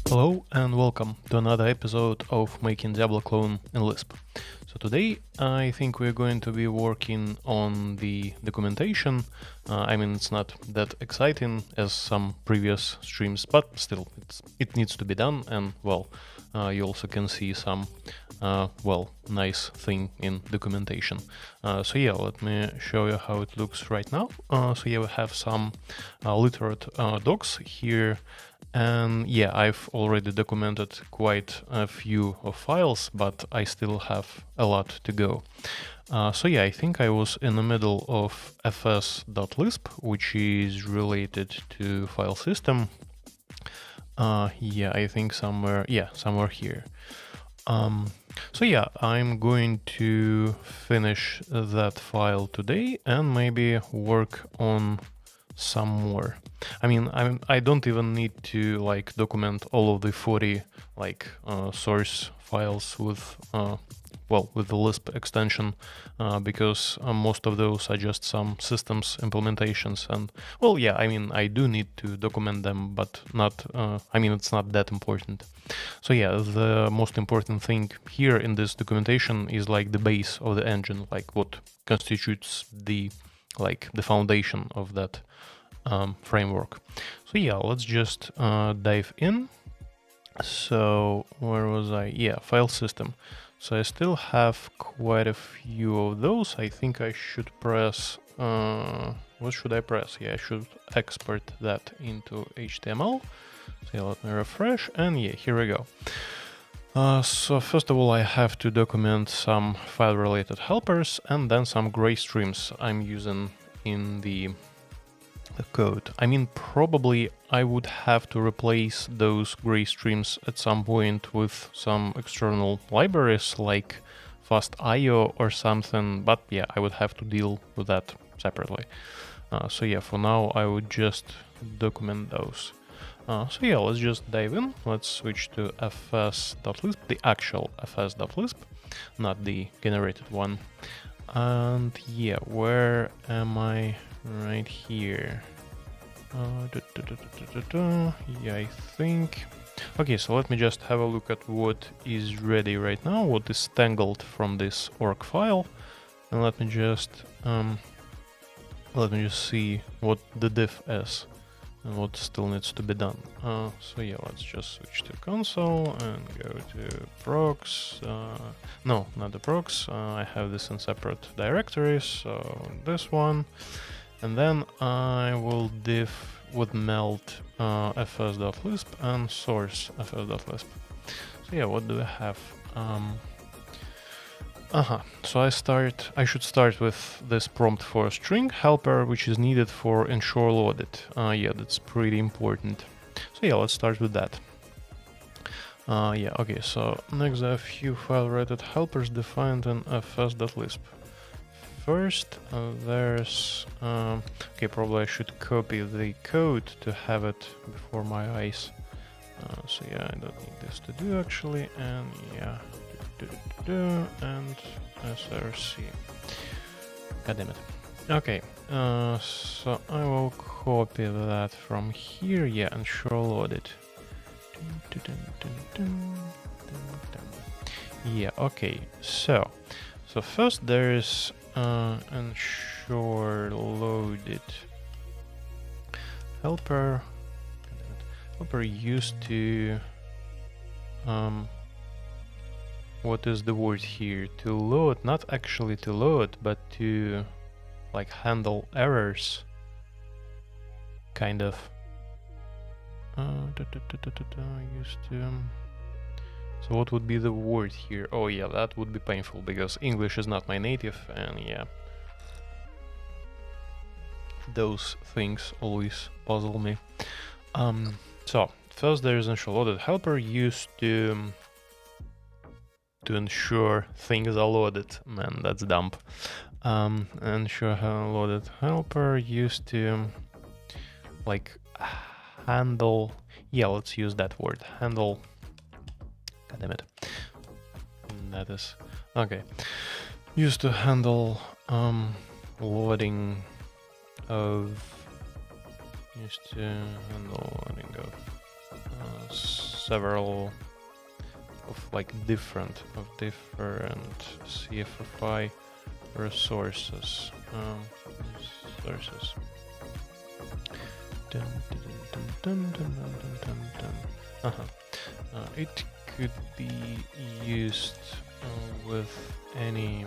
Hello and welcome to another episode of Making Diablo clone in Lisp. So today I think we're going to be working on the documentation. It's not that exciting as some previous streams, but still it needs to be done, and you also can see some nice thing in documentation. Let me show you how it looks right now. We have some literate docs here. And I've already documented quite a few of files, but I still have a lot to go. I think I was in the middle of fs.lisp, which is related to file system. I think somewhere here. I'm going to finish that file today and maybe work on some more. I don't even need to document all of the 40 source files with the Lisp extension, because most of those are just some systems implementations, and I do need to document them, but not it's not that important. The most important thing here in this documentation is the base of the engine, what constitutes the foundation of that framework. Let's just dive in. So where was I? File system. So I still have quite a few of those. I think I should press, what should I press? I should export that into HTML. Let me refresh, and here we go. So first of all, I have to document some file-related helpers and then some gray streams I'm using in the code. Probably I would have to replace those gray streams at some point with some external libraries like fast.io or something, but I would have to deal with that separately. For now I would just document those. Let's just dive in. Let's switch to fs.lisp, the actual fs.lisp, not the generated one. And where am I? Right here. I think. Okay, so let me just have a look at what is ready right now, what is tangled from this org file, and let me just see what the diff is. and what still needs to be done. So yeah, let's just switch to console and go to procs. No, not the procs. I have this in separate directories, so this one. And then I will diff with melt fs.lisp and source fs.lisp. So yeah, what do we have? So I should start with this prompt for string helper, which is needed for ensure loaded. Yeah, that's pretty important. So yeah, let's start with that. Yeah, okay, so next there are a few file-related helpers defined in fs.lisp. First, there's... okay, probably I should copy the code to have it before my eyes. So yeah, I don't need this to do actually, and yeah, and src. God damn it. Okay, so I will copy that from here, yeah, and ensure loaded. Yeah, okay, so first there is ensure loaded helper. Helper used to what is the word here? To load, not actually to load, but to like handle errors, kind of. Used to. So what would be the word here? Oh yeah, that would be painful because English is not my native, and yeah, those things always puzzle me. So first there is ensure loaded helper used to ensure things are loaded. Man, that's dumb. Ensure loaded helper used to like handle. Yeah, let's use that word. Handle. God damn it. That is okay. Used to handle loading of. Used to handle loading of several of like different CFFI resources. It could be used with any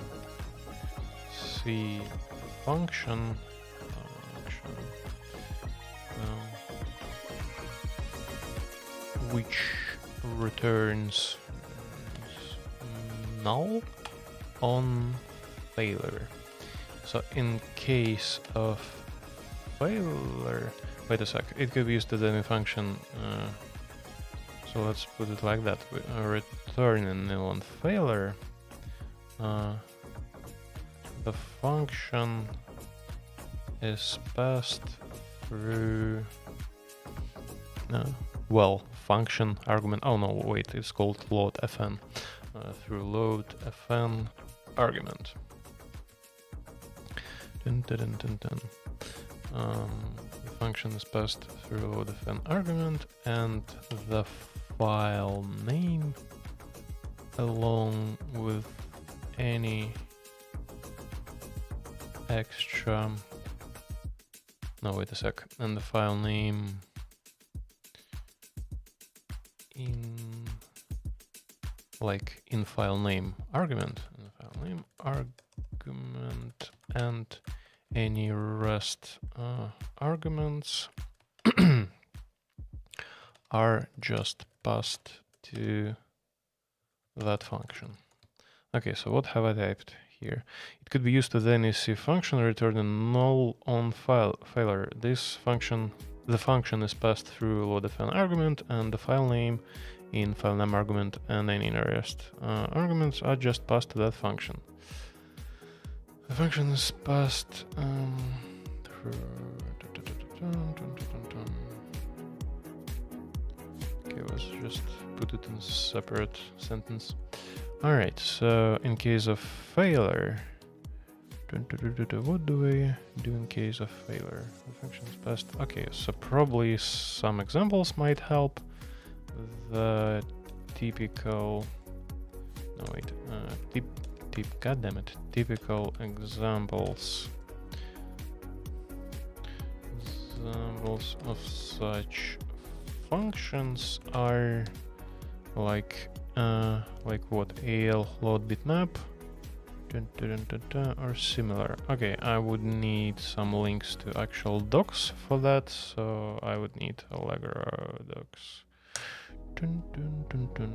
C function. Which returns null on failure. So in case of failure, wait a sec, it could be used as any function. So let's put it like that: return nil on failure. The function is passed through. Well, function argument. Oh no, wait, it's called load fn. Through load fn argument. The function is passed through load fn argument, and the file name along with any extra. No, wait a sec. And the file name in file name argument, and any rest arguments are just passed to that function. Okay, so what have I typed here? It could be used as any C function returning null on failure. The function is passed through loadFN argument, and the file name in file name argument and any rest arguments are just passed to that function. The function is passed through. Okay, let's just put it in a separate sentence. Alright, so in case of failure, what do we do in case of failure? The function is passed. Okay, so probably some examples might help. The typical, no wait, typical examples. Examples of such functions are like what? AL load bitmap or similar. Okay, I would need some links to actual docs for that, so I would need Allegro docs.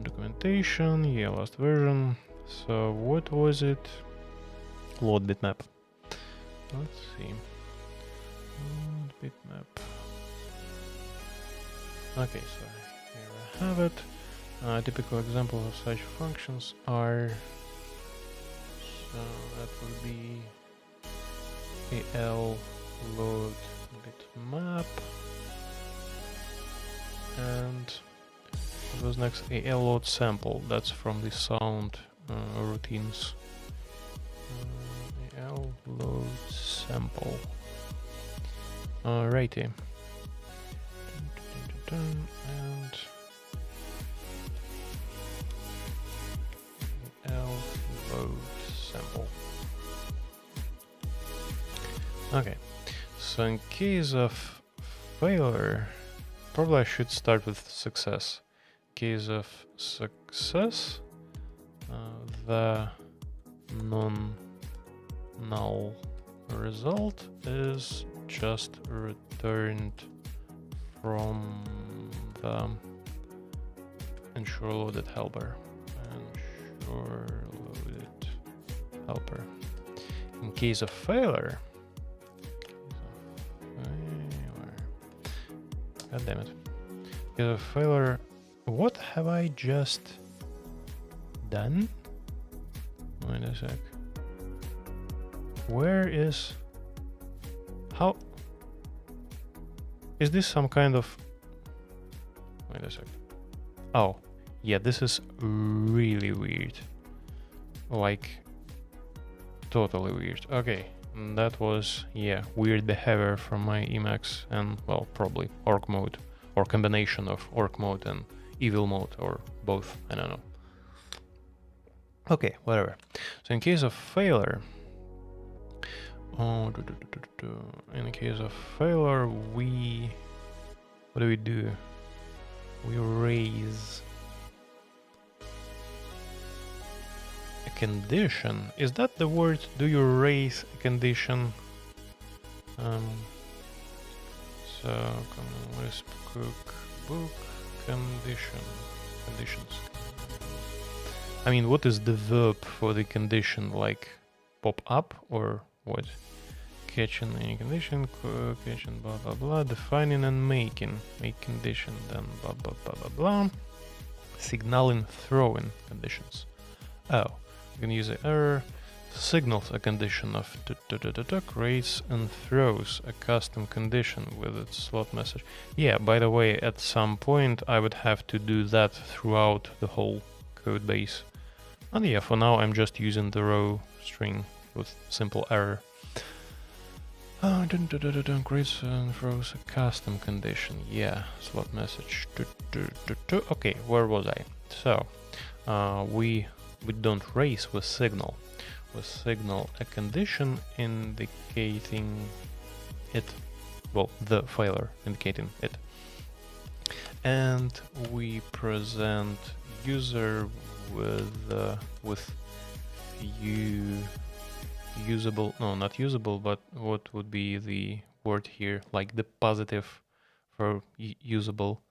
Documentation, yeah, last version. So what was it? Load bitmap. Let's see. Load bitmap. Okay, so here I have it. Typical examples of such functions are, so that would be AL load bitmap, and what was next? AL load sample. That's from the sound routines. AL load sample. Alrighty. And AL load sample. Okay, so in case of failure, probably I should start with success. In case of success, the non-null result is just returned from the ensure loaded helper. Ensure loaded helper. In case of failure, god damn it. In case of failure, what have I just done? Wait a sec. Where is... How... Is this some kind of... Wait a sec. Oh, yeah, this is really weird. Like, totally weird. Okay, that was, yeah, weird behavior from my Emacs and, well, probably orc mode, or combination of orc mode and evil mode, or both, I don't know. Okay, whatever. So in case of failure, in case of failure, we, what do? We raise a condition. Is that the word? Do you raise a condition? So common Lisp cookbook conditions. I mean, what is the verb for the condition? Like pop up or what? Catching any condition, catching blah blah blah, defining and making, make condition, then blah blah blah blah blah, signaling, throwing conditions. Oh, you can use an error, signals a condition of creates and throws a custom condition with its slot message. Yeah, by the way, at some point I would have to do that throughout the whole code base. And yeah, for now I'm just using the raw string with simple error. Creates and throws a custom condition. Yeah, slot message. Okay, where was I? So, we don't raise with signal. We signal a condition indicating it. Well, the failure indicating it. And we present user with few usable, no, not usable, but what would be the word here, like the positive for usable,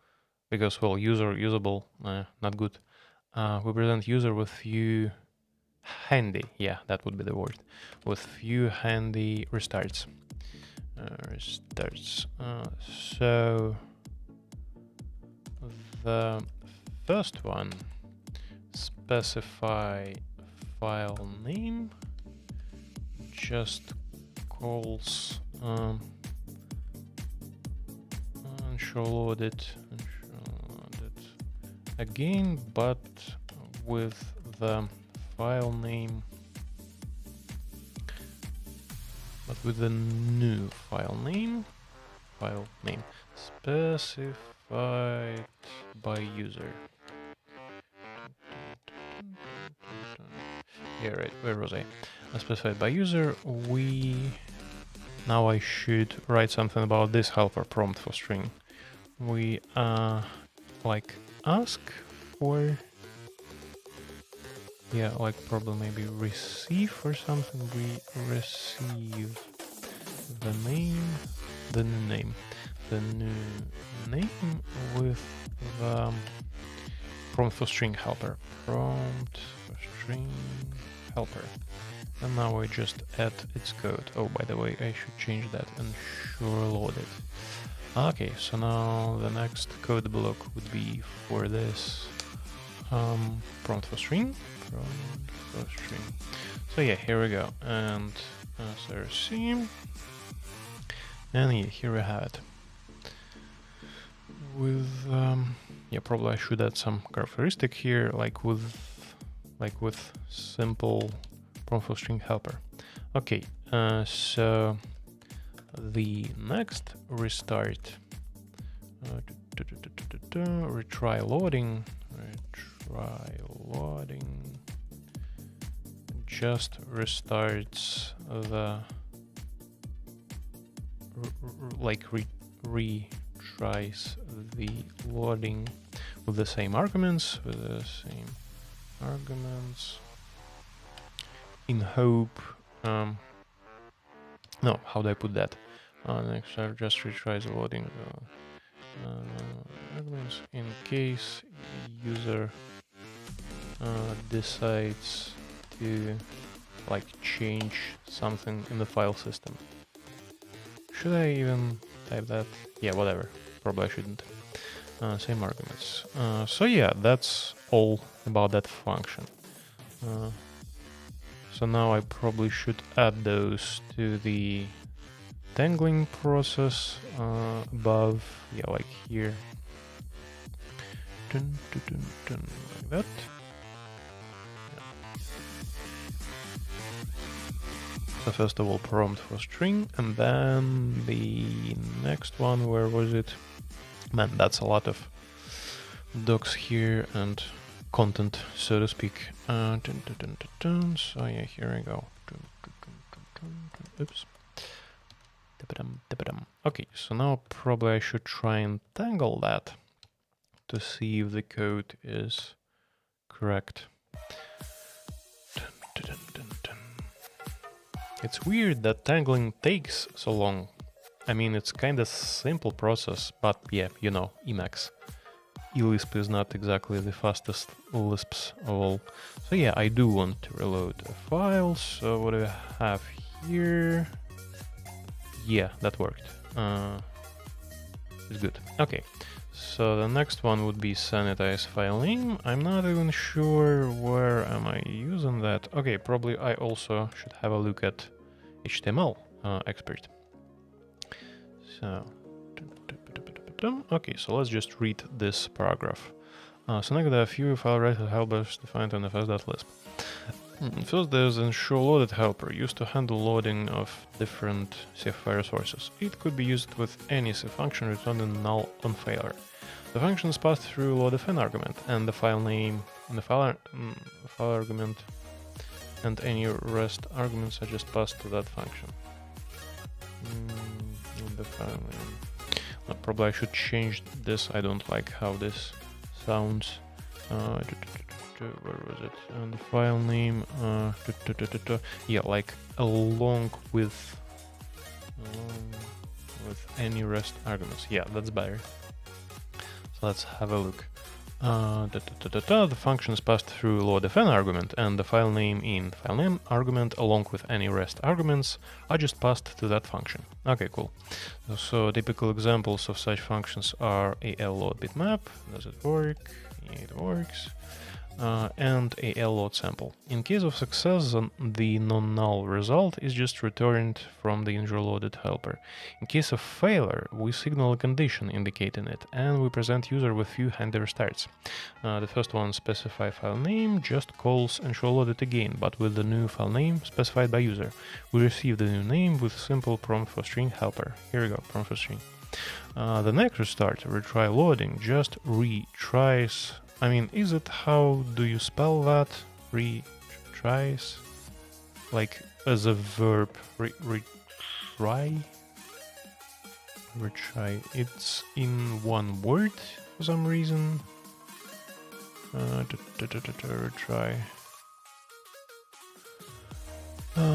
because, well, usable, not good. We present user with few handy, yeah, that would be the word, with few handy restarts. So the first one, specify file name, just calls ensure loaded again, but with the file name, but with the new file name specified by user. Yeah, right, where was I? Specified by user, we now I should write something about this helper prompt for string. We like ask for, yeah, like probably maybe receive or something. We receive the name, the new name with the prompt for string helper. Prompt for string helper. And now I just add its code. Oh, by the way, I should change that and sure load it. Okay, so now the next code block would be for this prompt for string. So yeah, here we go. And src. And yeah, here we have it. With yeah, probably I should add some characteristic here, like with simple prompt for string helper. Okay, so the next restart, retry loading, just restarts the retries the loading with the same arguments, in hope. No, how do I put that? Next, I'll just retry the loading arguments in case user decides to like change something in the file system. Should I even type that? Yeah, whatever. Probably I shouldn't. Same arguments. So yeah, that's all about that function. So now I probably should add those to the tangling process above. Yeah, like here. Like that. So first of all, prompt for string, and then the next one, where was it? Man, that's a lot of docs here and content, so to speak. So yeah, here we go. Oops. Okay, so now probably I should try and tangle that to see if the code is correct. It's weird that tangling takes so long. I mean, it's kind of simple process, but yeah, you know, Emacs. LISP is not exactly the fastest Lisps of all. So yeah, I do want to reload a file. So what do I have here? Yeah, that worked. It's good. Okay. So the next one would be sanitize file name. I'm not even sure where am I using that. Okay, probably I also should have a look at HTML expert. So, okay, so let's just read this paragraph. So now there are a few file writer helpers defined on fs.lisp. First, there's ensure loaded helper used to handle loading of different CFI resources. It could be used with any C function returning null on failure. The function is passed through loadfn argument, and the file name and the file argument and any REST arguments are just passed to that function. The file name. Probably I should change this. I don't like how this sounds. Where was it? And the file name. Yeah, like along with any REST arguments. Yeah, that's better. So let's have a look. The function is passed through loadfn argument, and the file name in file name argument along with any REST arguments are just passed to that function. Okay, cool. So typical examples of such functions are al load bitmap. Does it work? Yeah, it works. And al load sample. In case of success, the non-null result is just returned from the ensure loaded helper. In case of failure, we signal a condition indicating it, and we present user with few handy restarts. The first one, specify file name, just calls ensure loaded again, but with the new file name specified by user. We receive the new name with simple prompt for string helper. Here we go, prompt for string. The next restart, retry loading, just retries. I mean, is it, how do you spell that? Retries? Like as a verb, retry. It's in one word for some reason. Retry.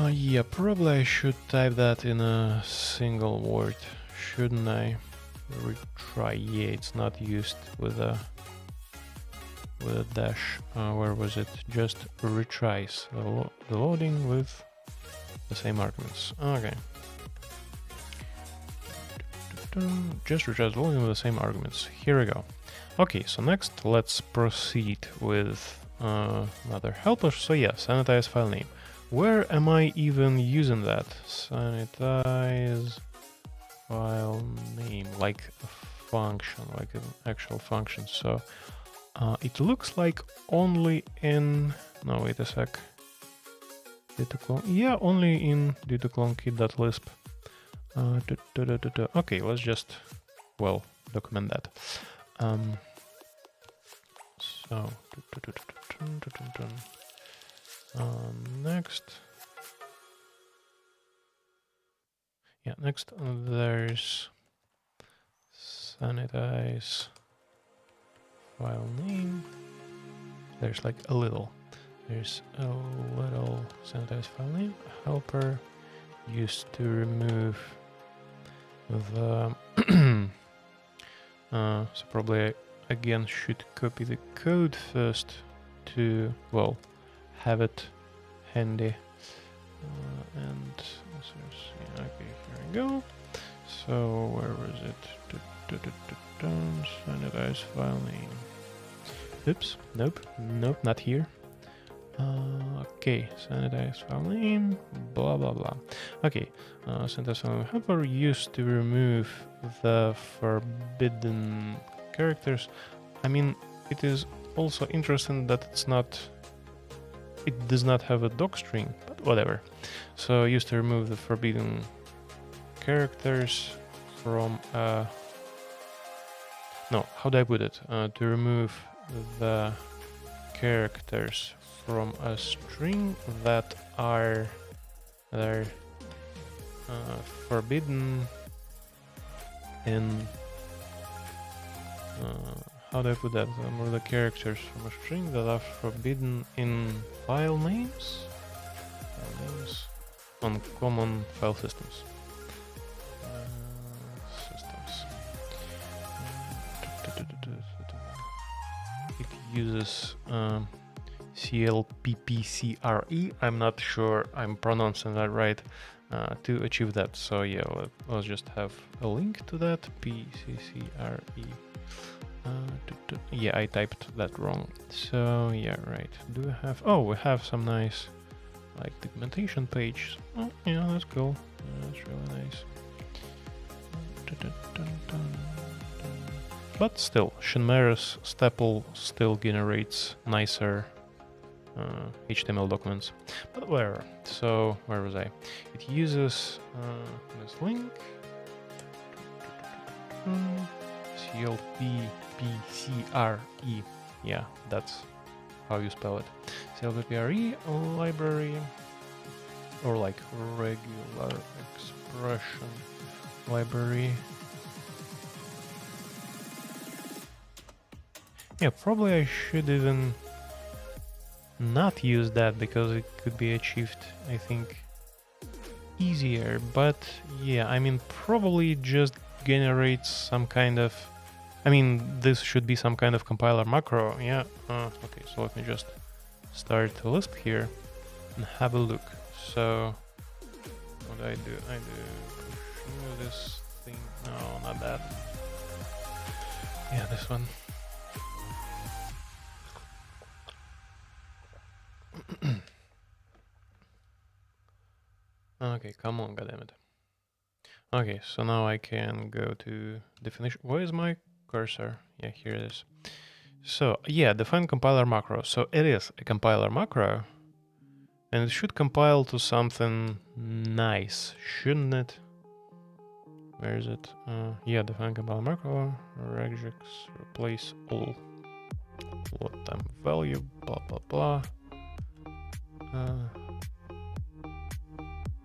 Yeah, probably I should type that in a single word, shouldn't I? Retry. Yeah, it's not used with a dash. Where was it? Just retries. The loading with the same arguments. Okay. Just retries the loading with the same arguments. Here we go. Okay, so next let's proceed with another helper. So yeah, sanitize file name. Where am I even using that? Sanitize file name, like a function, like an actual function. So it looks like only in, no, wait a sec. Yeah, only in due-to-clone-kit.lisp. Okay, let's just, well, document that. So, next. Yeah, next there's sanitize file name. There's like a little. There's a little sanitize file name helper used to remove the so probably I again should copy the code first to, well, have it handy. And okay, here we go. So where was it? Sanitize file name. Oops, nope, not here. Okay, sanitize file name, blah blah blah. Okay, sanitize file name helper used to remove the forbidden characters. I mean, it is also interesting that it does not have a docstring, but whatever. So used to remove the forbidden characters from no, how do I put it? To remove the characters from a string that are forbidden in how do I put that? Remove the characters from a string that are forbidden in file names on common file systems. It uses CLPPCRE. I'm not sure I'm pronouncing that right to achieve that. So yeah, let's just have a link to that. PCCRE. Yeah, I typed that wrong. So yeah, right. Do we have? Oh, we have some nice like documentation page. Oh yeah, that's cool. That's really nice. But still, Shinmera's staple still generates nicer HTML documents. But where? So where was I? It uses this link. CLPPCRE. Yeah, that's how you spell it. CLPPRE library, or like regular expression library. Yeah, probably I should even not use that because it could be achieved, I think, easier. But yeah, I mean, probably just generates some kind of, I mean, this should be some kind of compiler macro. Yeah. Okay, so let me just start Lisp here and have a look. So what do? I do push this thing. No, not that. Yeah, this one. Okay, come on, goddammit. Okay, so now I can go to definition. Where is my cursor? Yeah, here it is. So yeah, define compiler macro. So it is a compiler macro, and it should compile to something nice, shouldn't it? Where is it? Yeah, define compiler macro. Regex replace all. What time value? Blah blah blah.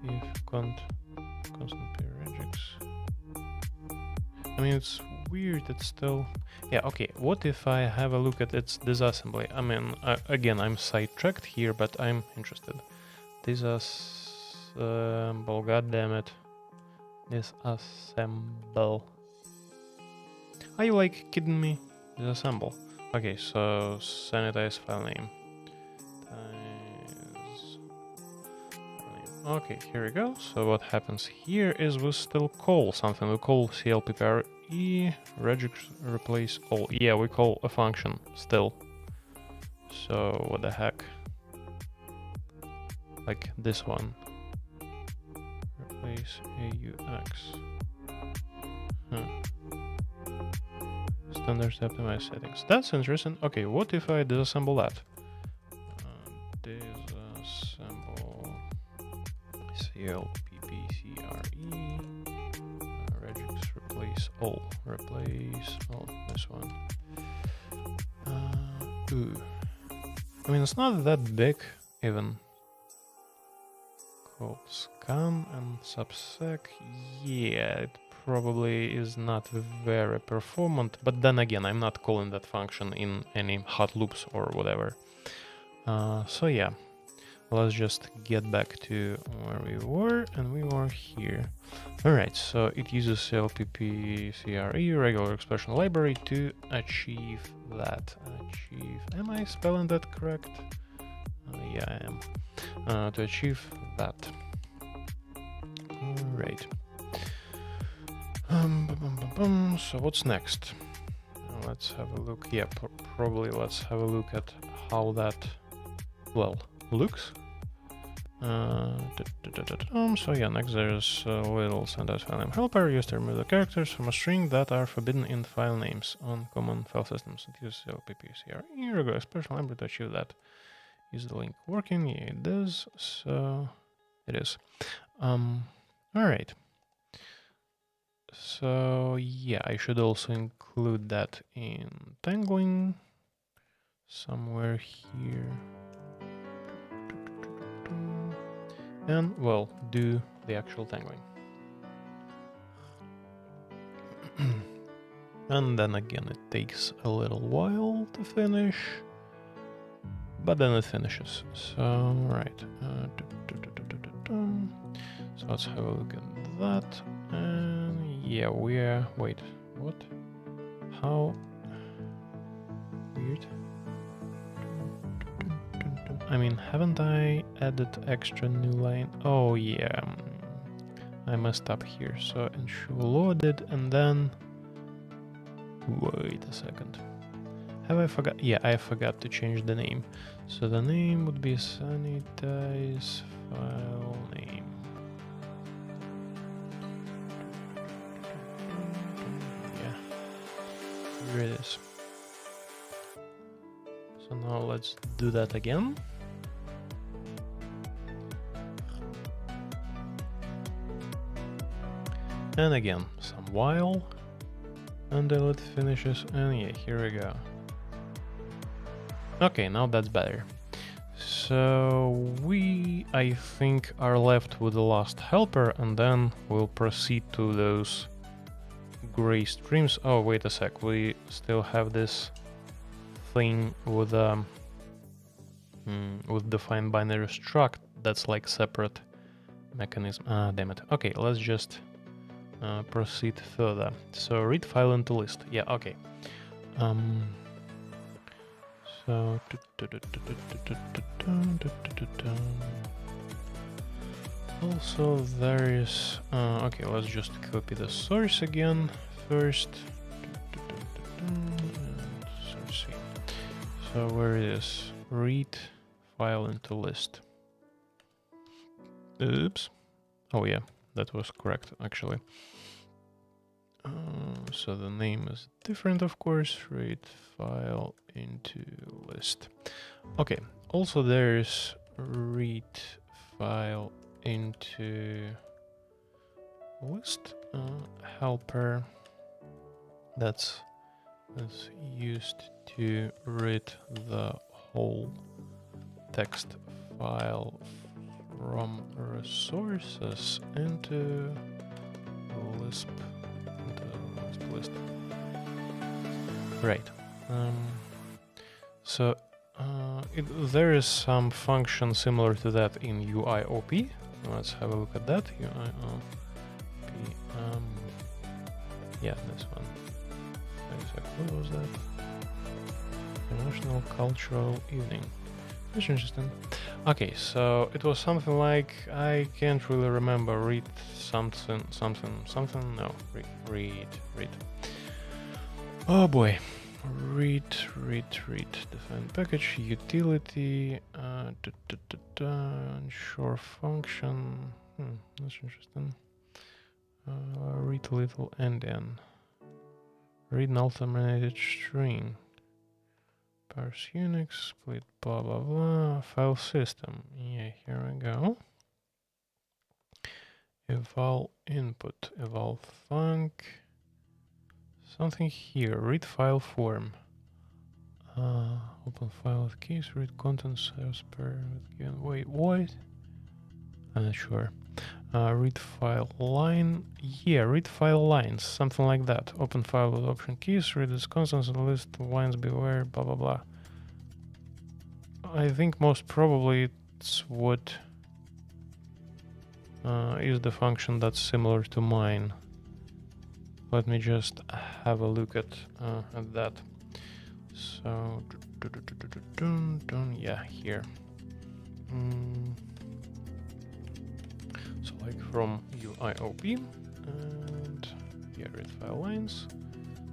If cont constant p regex. I mean, it's weird. It's still, yeah. Okay. What if I have a look at its disassembly? I mean, again, I'm sidetracked here, but I'm interested. Disassemble. God damn it. Disassemble. Are you like kidding me? Disassemble. Okay, so sanitize file name. Okay, here we go. So what happens here is we still call something. We call clptre regex replace all. Yeah, we call a function still. So what the heck? Like this one. Replace aux. Huh. Standard optimized settings. That's interesting. Okay, what if I disassemble that? Disassemble clptre regex replace all. Replace all. This one. Ooh. I mean, it's not that big even. Called scan and subsec. Yeah, it probably is not very performant, but then again, I'm not calling that function in any hot loops or whatever. So yeah, let's just get back to where we were, and we were here. Alright, so it uses clptre regular expression library to achieve that. Am I spelling that correct? Yeah, I am. To achieve that. Alright. So what's next? Let's have a look. Yeah, probably let's have a look at how that, well, looks. So yeah, next there's a little sentence file name helper used to remove the characters from a string that are forbidden in file names on common file systems. It uses clptre regular expression library to achieve that. Is the link working? Yeah, it does. So it is. Alright. So yeah, I should also include that in tangling somewhere here. And well, do the actual tangling. And then again, it takes a little while to finish, but then it finishes. So right. So let's have a look at that. And yeah, we're, wait, what? How weird. I mean, haven't I added extra new line? Oh yeah, I messed up here. So ensure loaded, and then wait a second. Have I forgot? Yeah, I forgot to change the name. So the name would be sanitize file name. Yeah, here it is. So now let's do that again. And again, some while until it finishes, and yeah, here we go. Okay, now that's better. So we, I think, are left with the last helper, and then we'll proceed to those gray streams. Oh, wait a sec, we still have this thing with defined binary struct that's like separate mechanism. Ah, damn it. Okay, let's just proceed further. So read file into list. Yeah, okay. So also there is okay, let's just copy the source again first. Source. So where it is? Read file into list. Oops. Oh yeah, that was correct actually. So the name is different, of course. Read file into list. Okay. Also, there's read file into list helper that's used to read the whole text file from resources into Lisp, list. Right. So there is some function similar to that in UIOP. Let's have a look at that. UIOP. Yeah, this one. What was that? International Cultural Evening. That's interesting. Okay, so it was something like, I can't really remember, read something. No, read. Oh boy. Read. Define package, utility, ensure function. That's interesting. Read little endian. Read an alternated string. Parse Unix, split blah blah blah, file system. Yeah, here we go. Eval input, eval func. Something here, read file form. Open file with keys, read contents as per given. Wait, what? I'm not sure. Read file line. Yeah, read file lines, something like that. Open file with option keys, read its contents and list lines beware, blah blah blah. I think most probably it's what is the function that's similar to mine. Let me just have a look at that. So, yeah, here. So like from UIOP and yeah, read file lines.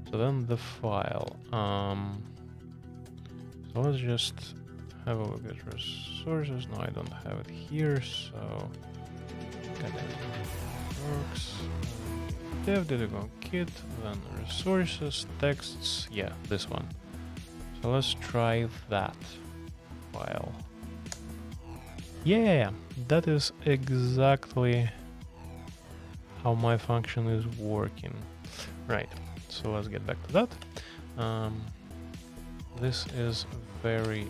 So then the file. So let's just have a look at resources. No, I don't have it here, so works. Dev didgo kit, then resources, texts, yeah, this one. So let's try that file. Yeah, that is exactly how my function is working. Right, so let's get back to that. This is very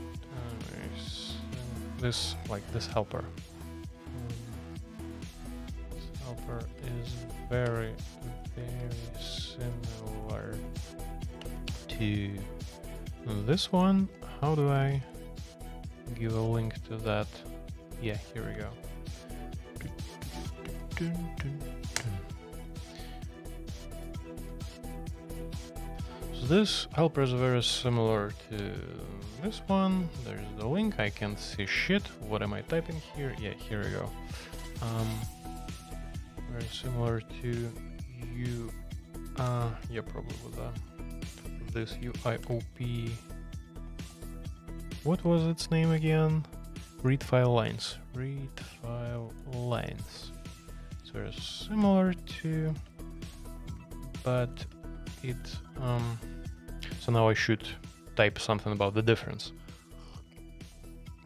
this helper. This helper is very similar to this one. How do I give a link to that? Yeah, here we go. So this helper is very similar to this one. There's the link. I can't see shit. What am I typing here? Yeah, here we go. Very similar to you. Yeah, probably with this UIOP. What was its name again? Read file lines. Read file lines. It's very similar to, but it. So now I should type something about the difference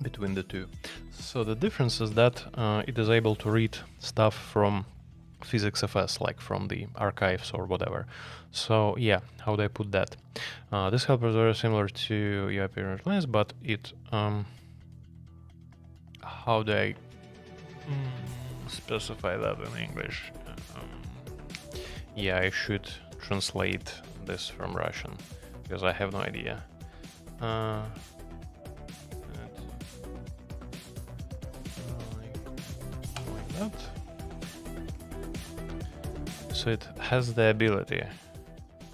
between the two. So the difference is that it is able to read stuff from PhysicsFS, like from the archives or whatever. So yeah, how do I put that? This helper is very similar to UIP lines, but it how do I specify that in English? Yeah, I should translate this from Russian because I have no idea. Like that. So it has the ability.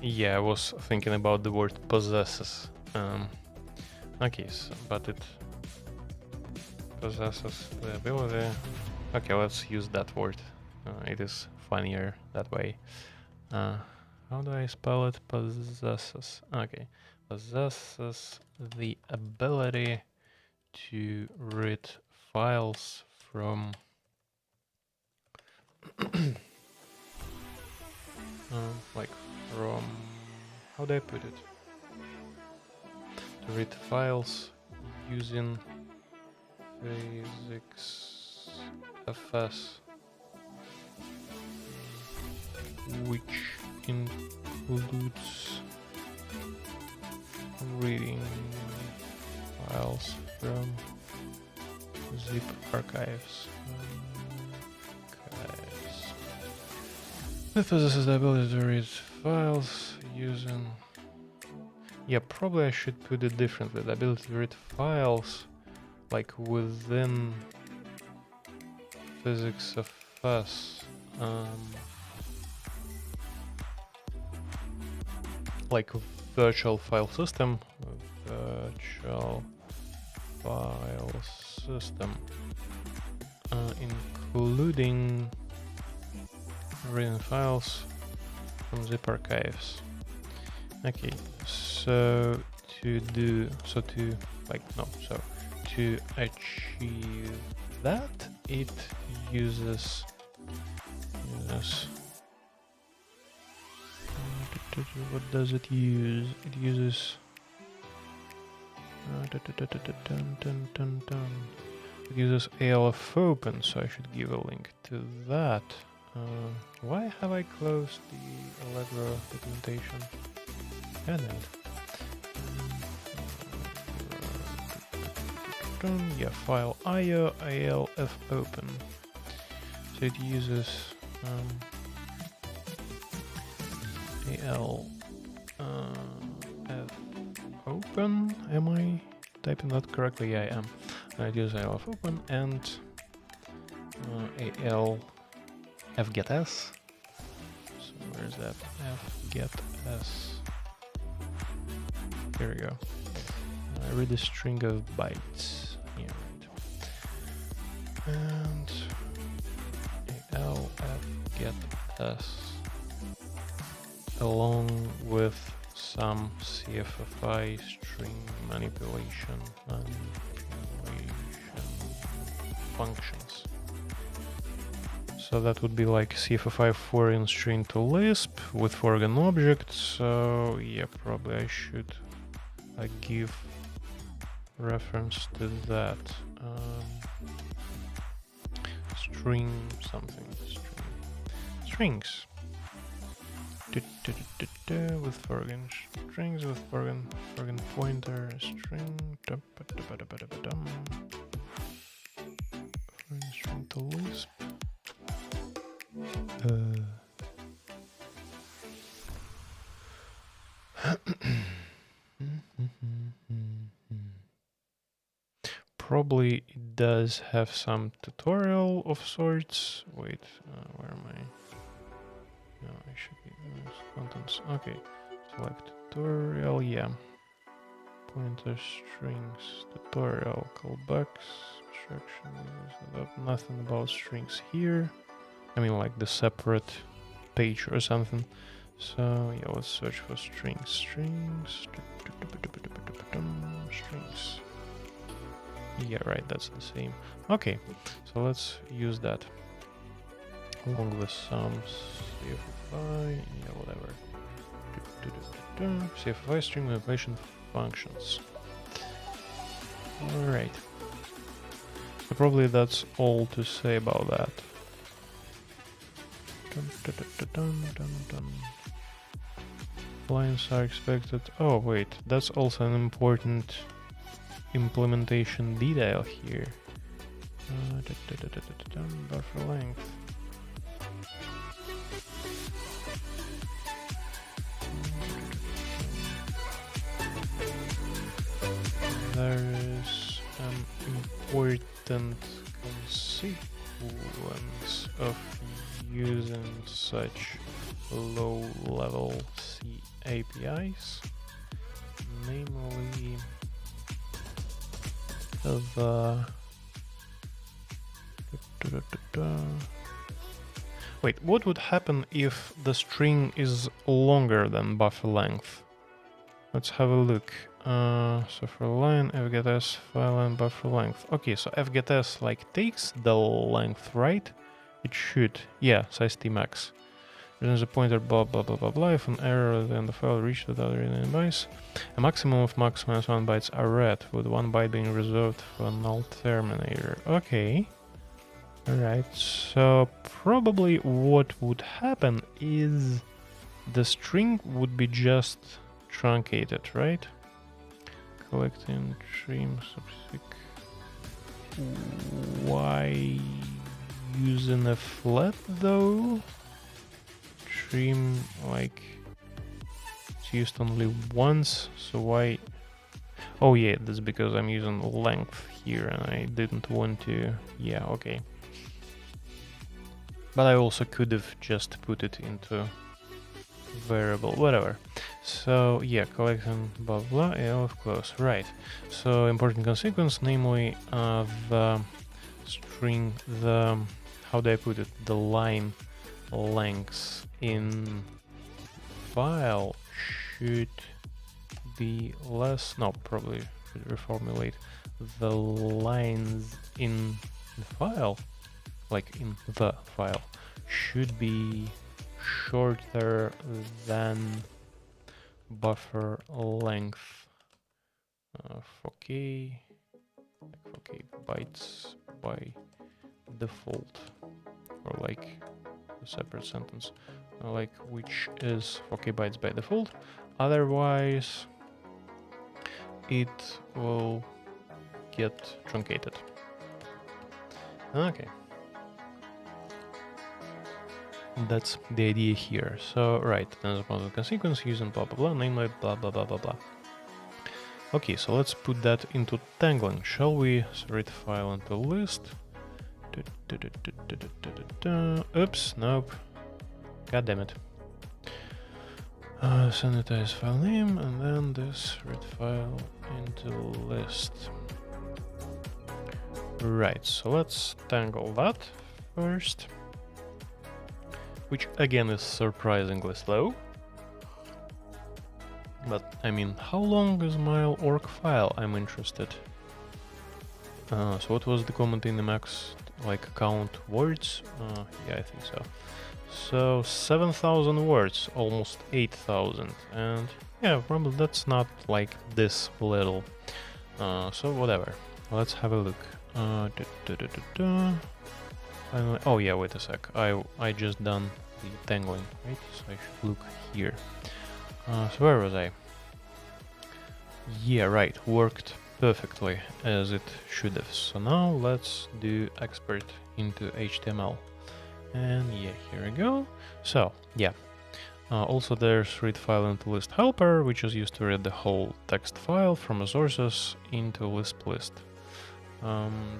Yeah, I was thinking about the word possesses. Okay, so, but it possesses the ability. Okay, let's use that word. It is funnier that way. How do I spell it? Possesses. Okay, possesses the ability to read files from like from, how do I put it? To read files using PhysicsFS, which includes reading files from zip archives. It possesses the ability to read files using... Yeah, probably I should put it differently. The ability to read files like within physics of us. Like virtual file system. Virtual file system. Including reading files from zip archives. Okay, so to achieve that, it uses what does it use? It uses it uses ALF open, so I should give a link to that. Why have I closed the Allegro documentation? Yeah, file IO ALF open. So it uses ALF open. Am I typing that correctly? Yeah, I am. I use ALF open and AL fgetS. So where's that? FgetS. Here we go. I read a string of bytes. Yeah, right. And AL fgetS along with some CFFI string manipulation functions. So that would be like CFFI foreign string to Lisp with foreign objects. So yeah, probably I should give reference to that. String something. Strings. With foreign strings with foreign pointer string. Foreign string to Lisp. Probably it does have some tutorial of sorts. Wait, where am I? No, I should be in those contents. Okay, select tutorial, yeah. Pointer strings, tutorial, callbacks, abstraction, nothing about strings here. I mean like the separate page or something. So yeah, let's search for strings. Strings. Yeah, right, that's the same. Okay, so let's use that along with some CFFI, yeah, whatever. CFFI string manipulation functions. Alright. So probably that's all to say about that. Lines are expected. Oh wait, that's also an important implementation detail here. Buffer length. There is an important consequence of using such low-level C APIs, namely the wait, what would happen if the string is longer than buffer length? Let's have a look. So for line fgetS file and buffer length. Okay, so fgetS like takes the length, right? It should, yeah, size tmax. Returns a pointer blah blah blah blah blah. If an error then the file reached without reading bytes, a maximum of max minus 1 bytes are read, with 1 byte being reserved for null terminator. Okay. Alright, so probably what would happen is the string would be just truncated, right? Collecting trim subsec. why using a flat though? Trim, like, it's used only once, so why? Oh yeah, that's because I'm using length here and I didn't want to, yeah, okay. But I also could have just put it into variable, whatever. So yeah, collection blah blah, yeah, of course, right. So important consequence, namely the string, the, how do I put it, the line lengths in file should be less, no, probably should reformulate, the lines in the file, like in the file, should be shorter than buffer length for k bytes by default, or like a separate sentence, like which is 4k bytes by default, otherwise it will get truncated. Okay. That's the idea here. So, right, then the consequence using blah blah blah, namely blah blah blah blah blah. Okay, so let's put that into tangling. Shall we read file into list? Oops, nope. God damn it. Sanitize file name and then this read file into list. Right, so let's tangle that first, which again is surprisingly slow. But I mean, how long is my org file? I'm interested. So what was the comment in the max, like count words? Yeah, I think so. So 7,000 words, almost 8,000, and yeah, probably that's not like this little. So whatever. Let's have a look. Oh yeah, wait a sec. I just done the tangling, right? So I should look here. So where was I? Yeah, right. Worked perfectly as it should have. So now let's do export into HTML. And yeah, here we go. So yeah. Also there's read file into list helper, which is used to read the whole text file from sources into Lisp list.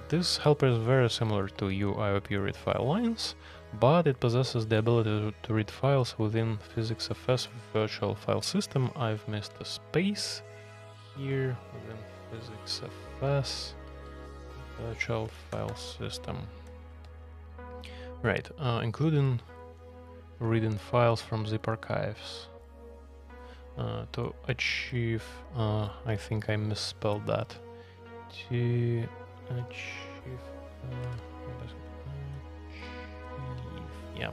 This helper is very similar to UIOP read file lines, but it possesses the ability to read files within PhysicsFS virtual file system. I've missed a space here, within PhysicsFS virtual file system. Right, including reading files from zip archives. To achieve, I think I misspelled that. To achieve, yeah.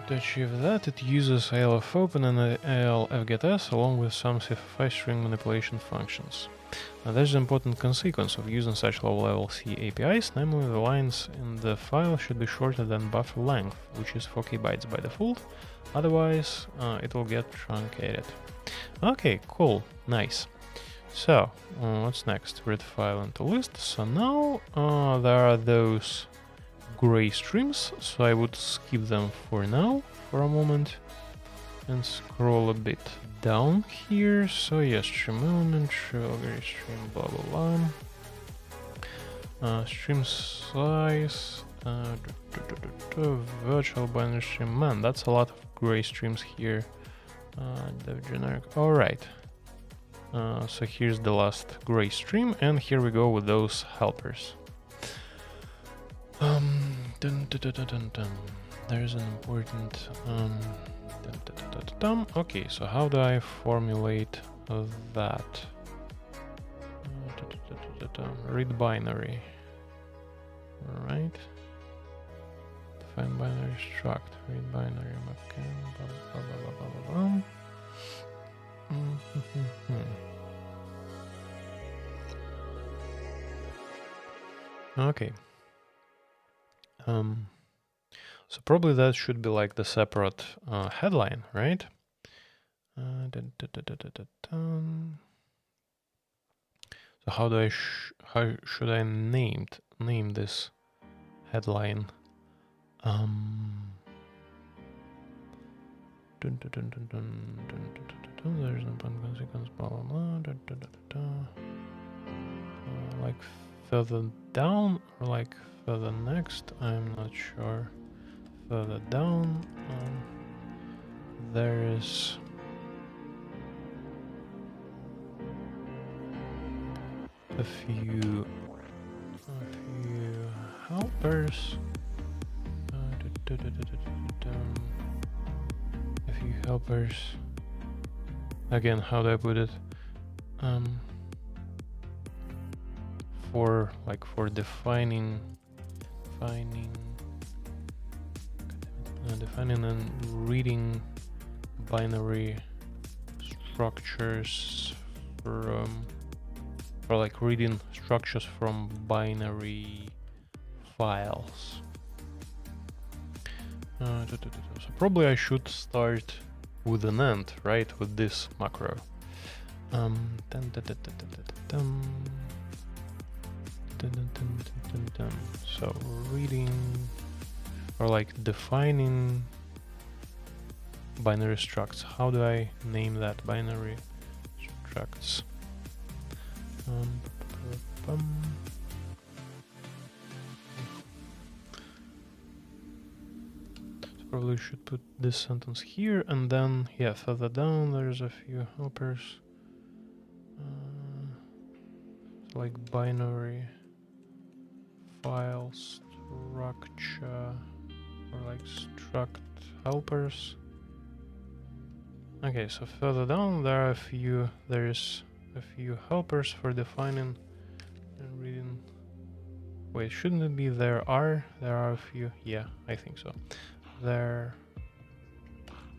To achieve that, it uses ALFopen and ALFgetS along with some CFFI string manipulation functions. Now, there's an important consequence of using such low-level C APIs, namely the lines in the file should be shorter than buffer length, which is 4k bytes by default, otherwise it will get truncated. Okay, cool, nice. So, what's next? Read file into list. So now there are those gray streams, so I would skip them for now, for a moment, and scroll a bit down here. So yes, stream element, trivial gray stream, blah blah blah. Stream size, virtual binary stream. Man, that's a lot of gray streams here. Dev generic. All right. So here's the last gray stream, and here we go with those helpers. There's an important okay, so how do I formulate that? Read binary. Alright. Define binary struct. Read binary. Okay. So probably that should be like the separate headline, right? So So how do I how should I name this headline? There's no consequence, blah blah blah. Like further down or like further next, I'm not sure. Further down, there is a few helpers. A few helpers. Again, how do I put it? For defining and reading binary structures from, or like reading structures from binary files. So probably I should start with an end, right? With this macro. So reading or like defining binary structs. How do I name that? Binary structs. Probably should put this sentence here, and then yeah, further down there's a few helpers, like binary file structure or like struct helpers. Okay, so further down there is a few helpers for defining and reading. Wait, shouldn't it be there are a few? Yeah, I think so. There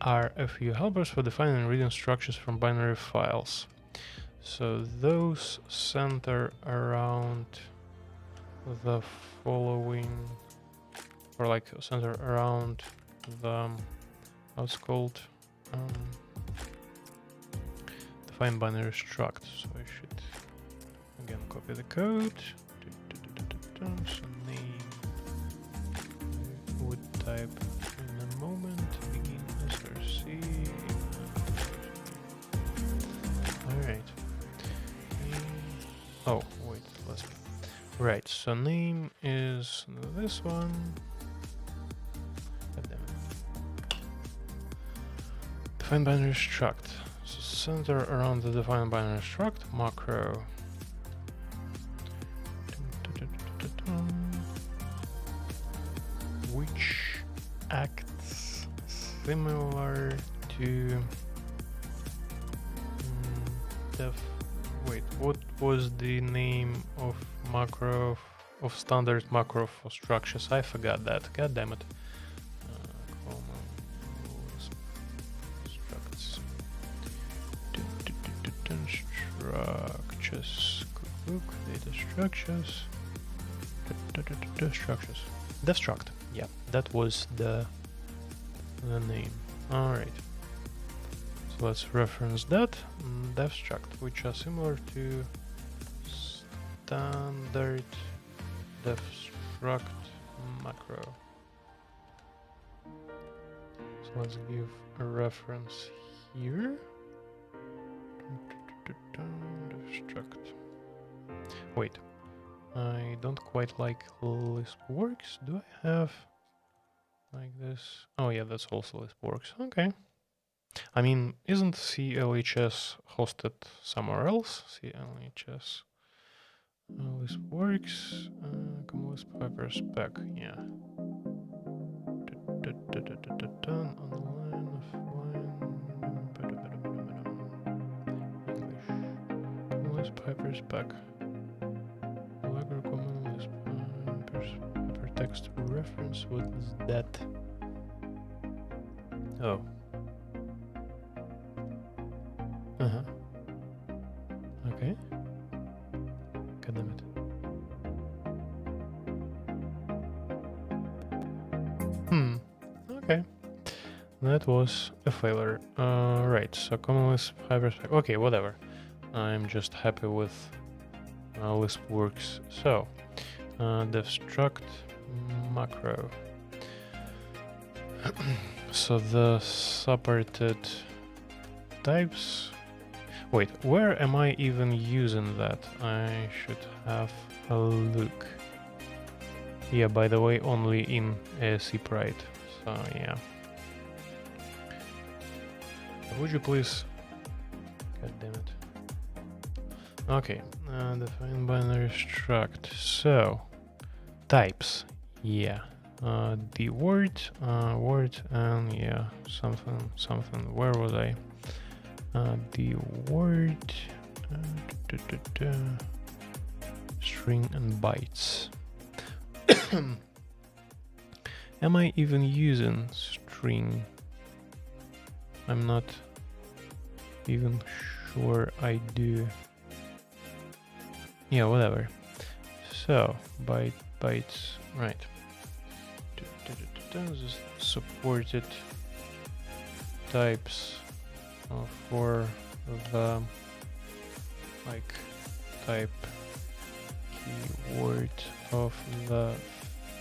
are a few helpers for defining and reading structures from binary files. So those center around the following, or like center around the what's called define binary struct. So I should again copy the code. So name I would type in a moment, begin src. Alright. Oh, wait, LISP. Right, so name is this one. God damn it. Define binary struct. So center around the define binary struct macro. Which acts similar to wait, what was the name of macro, of standard macro for structures? I forgot that. God damn it. Structs. Structures. Look, data structures. Structures. Destruct. Yeah, that was the name. All right. So let's reference that. Destruct, which are similar to standard destruct macro. So let's give a reference here. Destruct. Wait, I don't quite like LISP works. Do I have like this? Oh yeah, that's also LISP works. Okay. I mean, isn't CLHS hosted somewhere else? CLHS LISP works. LISP hyperspec. Yeah. Online, offline. English. LISP hyperspec. Hypertext reference. What is that? Oh. Okay. God damn it. Okay. That was a failure. Right, so common LISP hyperspec. Okay, whatever. I'm just happy with Lisp works. So def struct macro. So the supported types. Wait, where am I even using that? I should have a look. Yeah, by the way, only in ASC Pride. So yeah. Would you please? God damn it. Okay, define binary struct. So types. Yeah. The word, and yeah, something. Where was I? The word, string and bytes. Am I even using string? I'm not even sure I do. Yeah, whatever. So bytes, right? This supported types for the like type keyword of the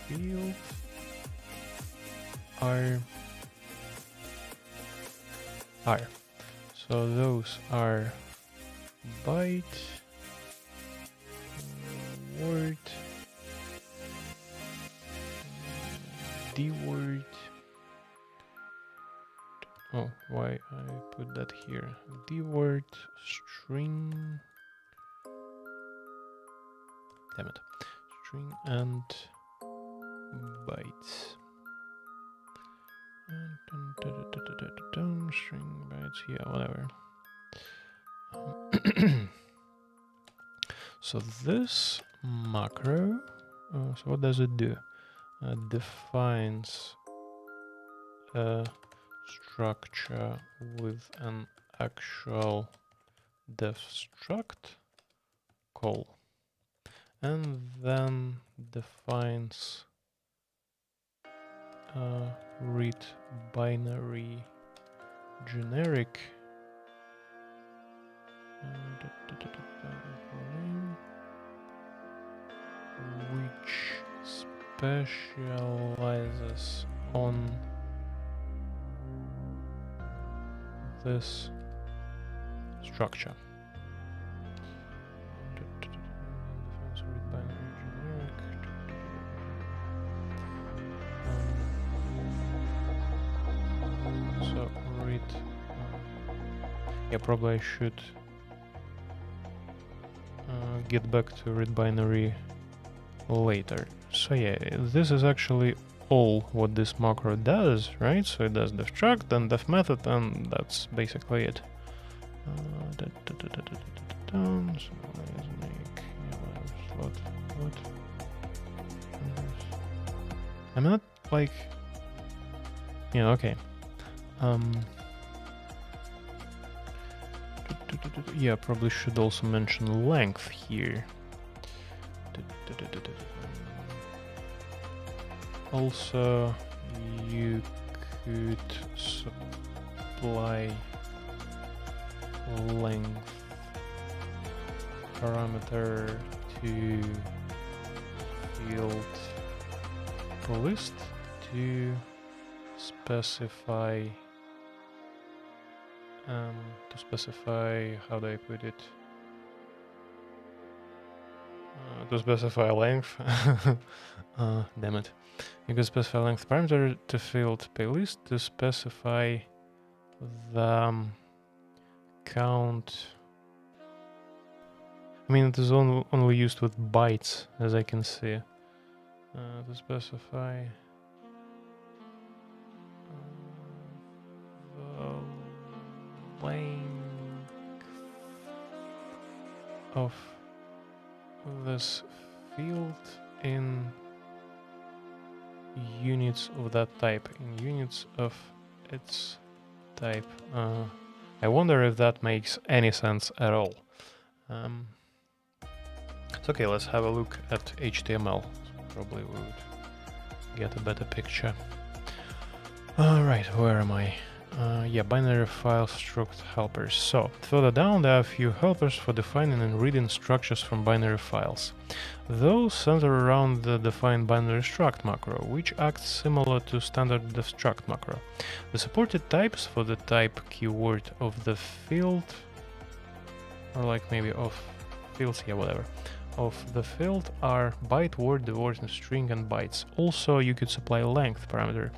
field are. So those are byte, word, the word. Oh, why I put that here? The word, string. Damn it. String and bytes. String bytes, yeah, whatever. So this macro, so what does it do? Defines a structure with an actual def struct call, and then defines read binary generic which specializes on this structure. So read. Yeah, probably I should get back to read binary later. So yeah, this is actually all what this macro does, right? So it does def struct and def method, and that's basically it. I'm not like, yeah, okay. Yeah, probably should also mention length here. Also, you could supply length parameter to field list to specify how do I put it? To specify length. Damn it. You can specify length parameter to field playlist to specify the count. I mean, it is only used with bytes, as I can see. To specify the length of this field in units of that type, in units of its type. I wonder if that makes any sense at all. It's okay, let's have a look at HTML. Probably we would get a better picture. Alright, where am I? Yeah, binary file struct helpers. So further down, there are a few helpers for defining and reading structures from binary files. Those center around the define binary struct macro, which acts similar to standard def struct macro. The supported types for the type keyword of the field, or like maybe of fields, yeah, whatever, of the field are byte, word, the word, and string, and bytes. Also, you could supply a length parameter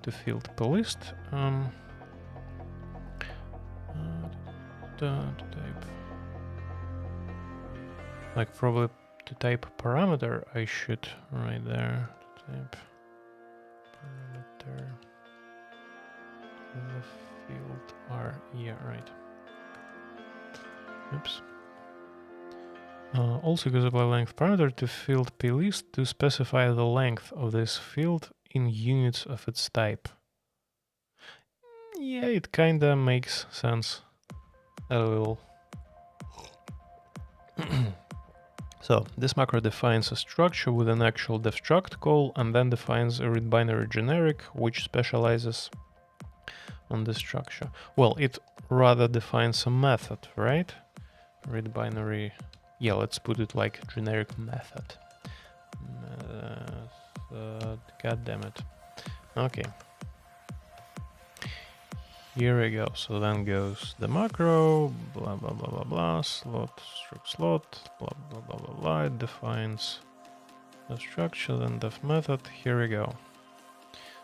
to field per list. To type, like probably to type parameter, I should right there type parameter the field are, yeah, right. Oops. Also, you can apply length parameter to field plist to specify the length of this field in units of its type. Yeah, it kinda makes sense. A little. So this macro defines a structure with an actual def struct call and then defines a read binary generic which specializes on the structure. Well, it rather defines a method, right? Read binary. Yeah, let's put it like generic method. God damn it. Okay. Here we go. So then goes the macro, blah blah blah blah blah, slot, struct slot, blah blah blah blah blah. It defines the structure, then def method. Here we go.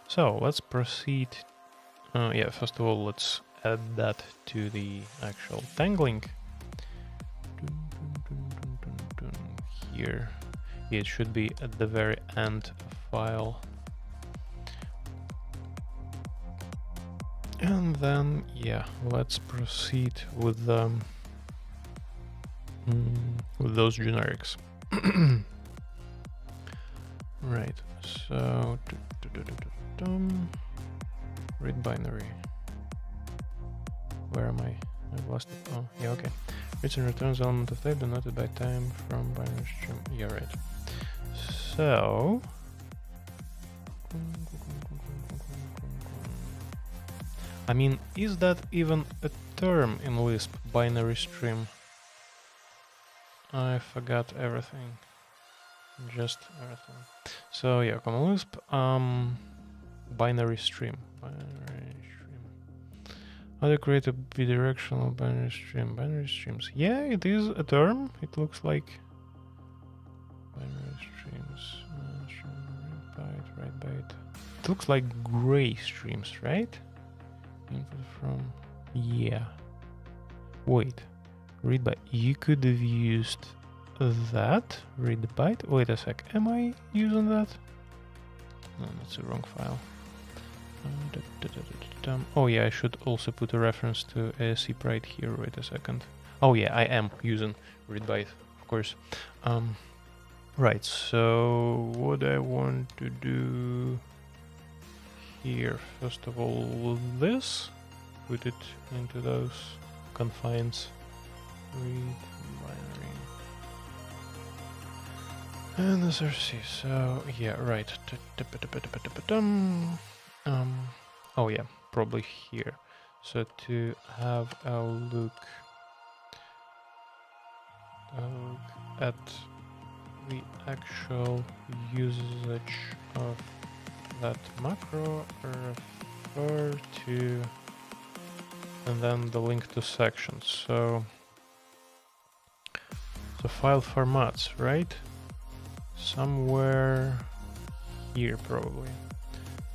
So let's proceed. Yeah, first of all, let's add that to the actual tangling. Here, it should be at the very end file. And then, yeah, let's proceed with those generics. Right, so read binary. Where am I? I've lost it. Oh, yeah, okay. Reads and returns element of type denoted by time from binary stream. Yeah, right. So I mean, is that even a term in Lisp, binary stream? I forgot everything. Just everything. So yeah, common Lisp, binary stream. Binary stream. How to create a bidirectional binary stream? Binary streams. Yeah, it is a term. It looks like binary streams. Byte, write byte. It looks like gray streams, right? Input from, yeah. Wait, read byte. You could have used that. Read byte. Wait a sec. Am I using that? No, that's the wrong file. Oh yeah, I should also put a reference to ASC Pride here. Wait a second. Oh yeah, I am using read byte, of course. Right. So what I want to do here, first of all, this, put it into those confines, read binary, and src. So yeah, right. Oh yeah, probably here. So to have a look at the actual usage of that macro, refer to, and then the link to sections. So file formats, right? Somewhere here probably.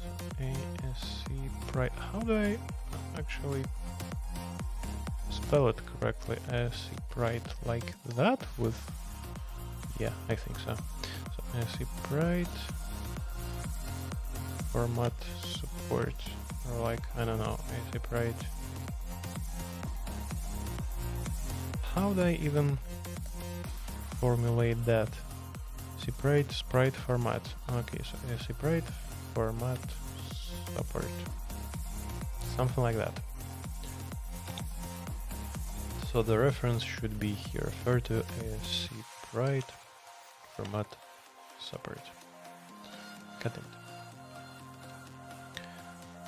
So ASC Pride. How do I actually spell it correctly? ASC Pride like that with, yeah, I think so. So ASC Pride format support, or like, I don't know, ASC Pride. How do I even formulate that? Sprite format. Okay, so ASC Pride format support. Something like that. So the reference should be here. Refer to ASC Pride format support. Got it.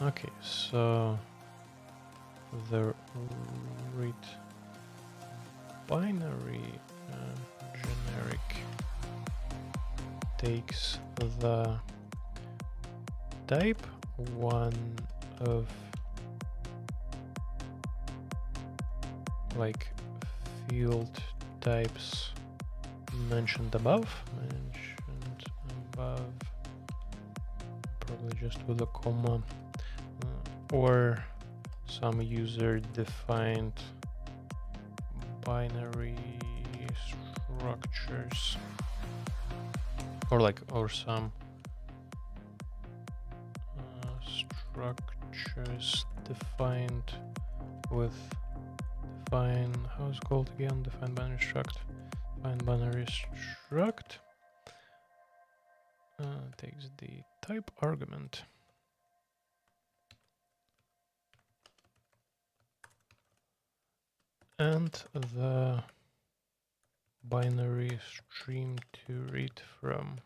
Okay, so the read binary generic takes the type one of like field types mentioned above, probably just with a comma, or some user defined binary structures, or some structures defined with how is it called again? Define binary struct. Define binary struct takes the type argument. And the binary stream to read from.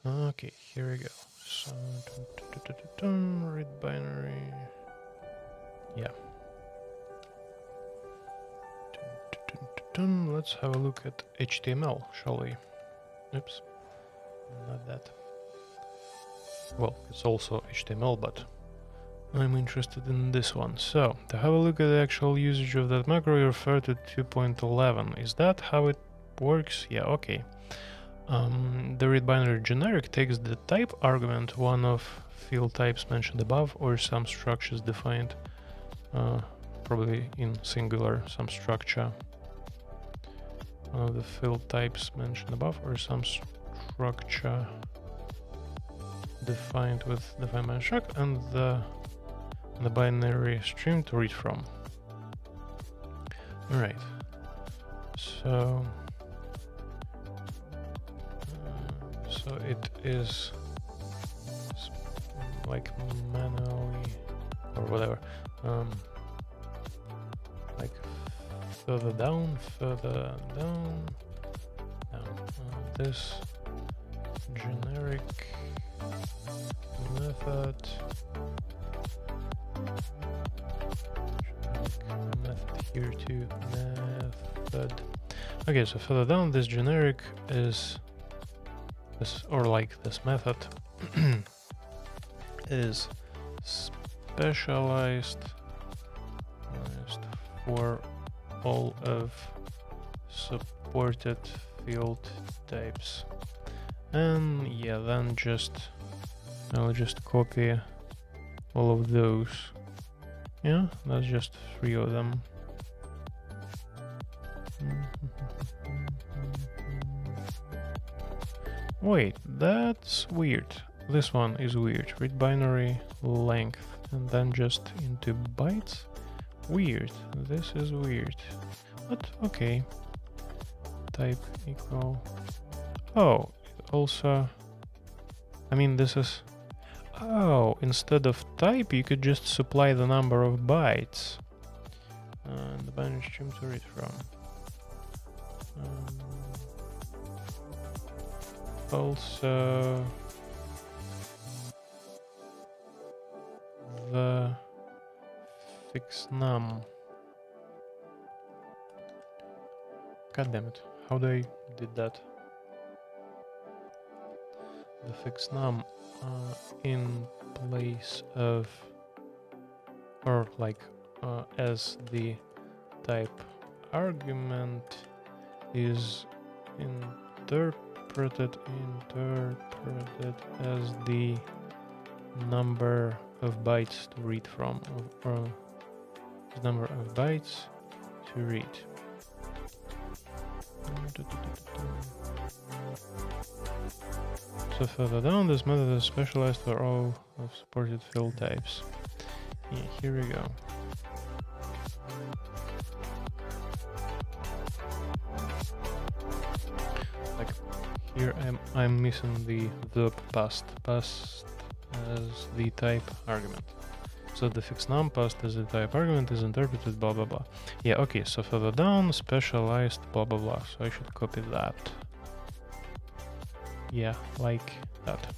Okay, here we go. So read binary. Yeah. Let's have a look at HTML, shall we? Oops, not that. Well, it's also HTML, but I'm interested in this one. So, to have a look at the actual usage of that macro, you refer to 2.11. Is that how it works? Yeah, okay. The read binary generic takes the type argument, one of field types mentioned above, or some structures defined, probably in singular, some structure. One of the field types mentioned above, or some structure defined with define binary struct, and the binary stream to read from. All right. So it is like manually or whatever, like further down. Now this generic method here too, method. Okay, so further down, this generic is this, or like this method is specialized for all of supported field types. And yeah, then I'll just copy all of those. Yeah, that's just 3 of them. Wait, that's weird. This one is weird. Read binary length and then just into bytes. Weird. This is weird. But okay. Type equal. Oh, also. I mean, this is. Oh, instead of type, you could just supply the number of bytes. And the binary stream to read from. Also, the fix num. God damn it! How they did that? The fix num in place of, or like as the type argument is interpreted as the number of bytes to read from, or the number of bytes to read. So further down, this method is specialized for all of supported field types. Yeah, here we go. Like here I'm missing the verb past as the type argument. So the fix num passed as the type argument is interpreted blah blah blah. Yeah, okay, so further down, specialized blah blah blah. So I should copy that. Yeah, like that.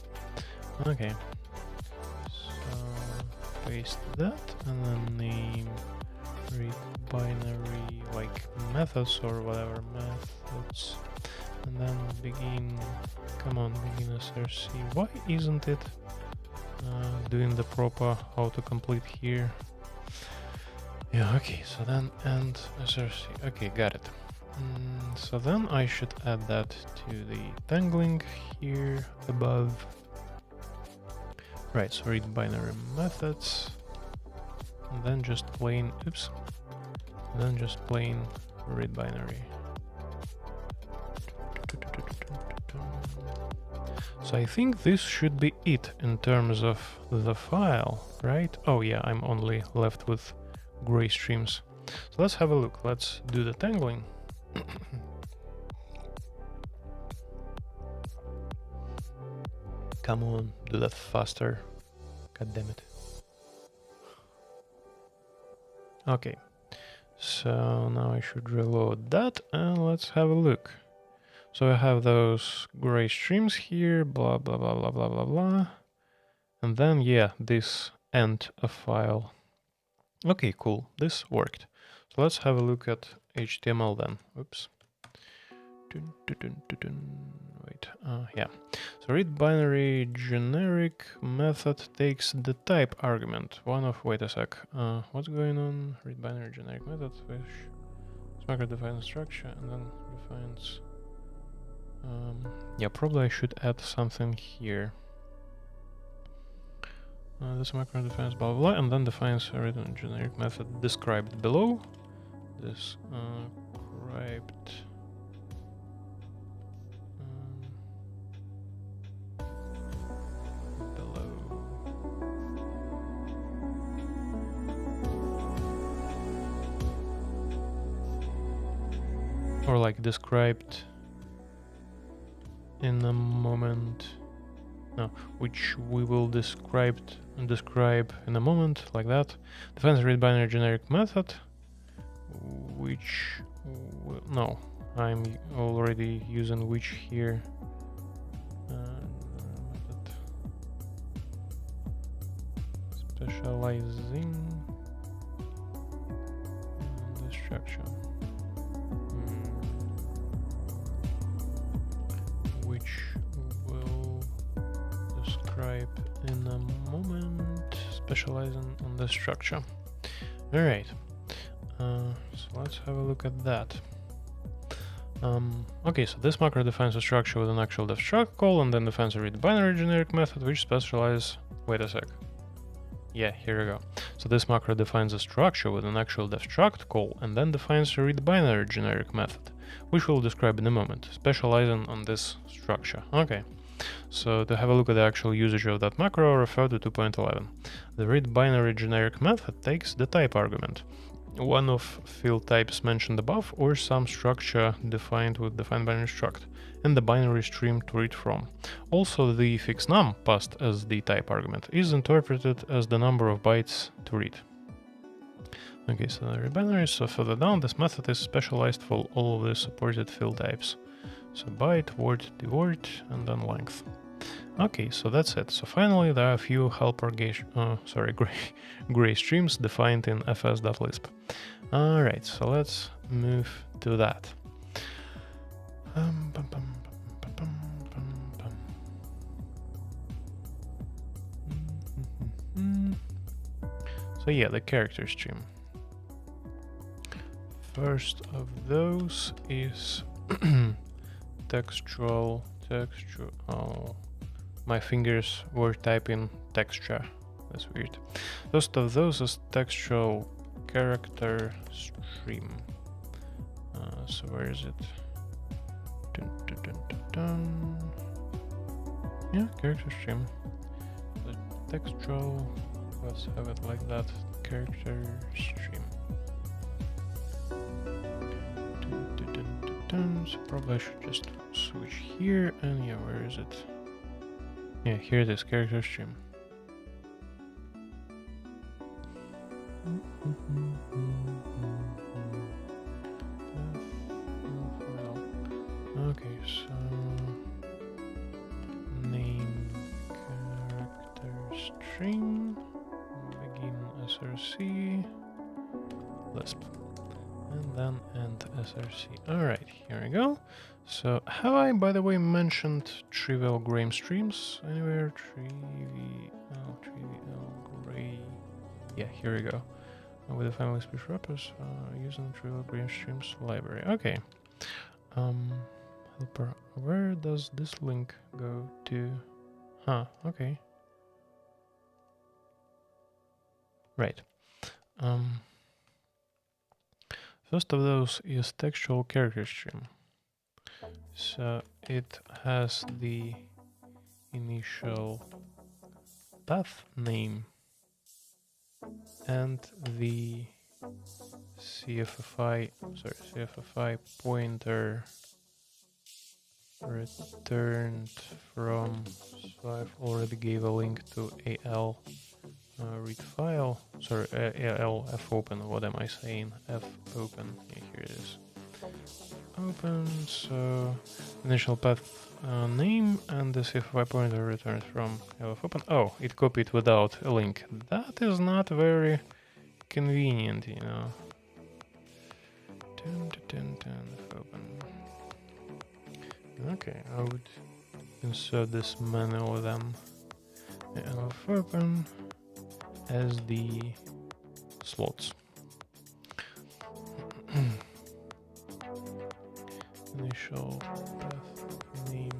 Okay. So paste that, and then name read binary like methods or whatever methods, and then begin. Come on, begin src. Why isn't it doing the proper autocomplete here? Yeah, okay, so then end src. Okay, got it. So then I should add that to the tangling here above. Right, so read binary methods, and then just plain, oops, then just plain read binary. So I think this should be it in terms of the file, right? Oh yeah, I'm only left with gray streams. So let's have a look. Let's do the tangling. Come on, do that faster. God damn it. Okay, so now I should reload that and let's have a look. So I have those gray streams here, blah, blah, blah, blah, blah, blah, blah. And then, yeah, this end of file. Okay, cool, this worked. So let's have a look at HTML then. Oops. Wait, yeah. So read binary generic method takes the type argument. Wait a sec. What's going on? Read binary generic method, which macro defines structure and then defines. Yeah, probably I should add something here. This macro defines blah blah blah, and then defines a written generic method described below. Described. Or like described in a moment. No, which we will describe in a moment, like that. Defines read binary generic method, which no, I'm already using which here. Specializing the structure. Which will describe in a moment, specializing on the structure. All right, so let's have a look at that. Okay, so this macro defines a structure with an actual def struct call, and then defines a read binary generic method which specializes. Wait a sec. Yeah, here we go. So this macro defines a structure with an actual def struct call, and then defines a read binary generic method, which we'll describe in a moment, specializing on this structure. Okay, so to have a look at the actual usage of that macro, refer to 2.11. The read binary generic method takes the type argument, one of field types mentioned above, or some structure defined with defined binary struct, and the binary stream to read from. Also, the fixed num passed as the type argument is interpreted as the number of bytes to read. Okay, so the read binary, so further down, this method is specialized for all of the supported field types. So byte, word, dword, and then length. Okay, so that's it. So finally, there are a few helper gray streams defined in fs.lisp. Alright, so let's move to that. So yeah, the character stream. First of those is textual. Oh, my fingers were typing texture. That's weird. First of those is textual character stream. So where is it? Yeah, character stream. The textual. Let's have it like that. Character stream. So probably I should just switch here, and yeah, where is it? Yeah, here it is, character stream. Okay, so name character string, begin src lisp, and then end src. Alright, here we go. So have I, by the way, mentioned trivial gray streams anywhere? Trivial gray. Yeah, here we go. With the family speech wrappers using trivial gray streams library. Okay. Helper, where does this link go to? Huh, okay. Right. First of those is textual character stream. So it has the initial path name and the CFFI pointer returned from, so I've already gave a link to AL read file, sorry, AL fopen, what am I saying, fopen, yeah, here it is, open, so initial path name and the CFFI pointer returned from AL fopen. Oh, it copied without a link. That is not very convenient, you know. Open. Okay, I would insert this manual then. Open as the slots. Initial path name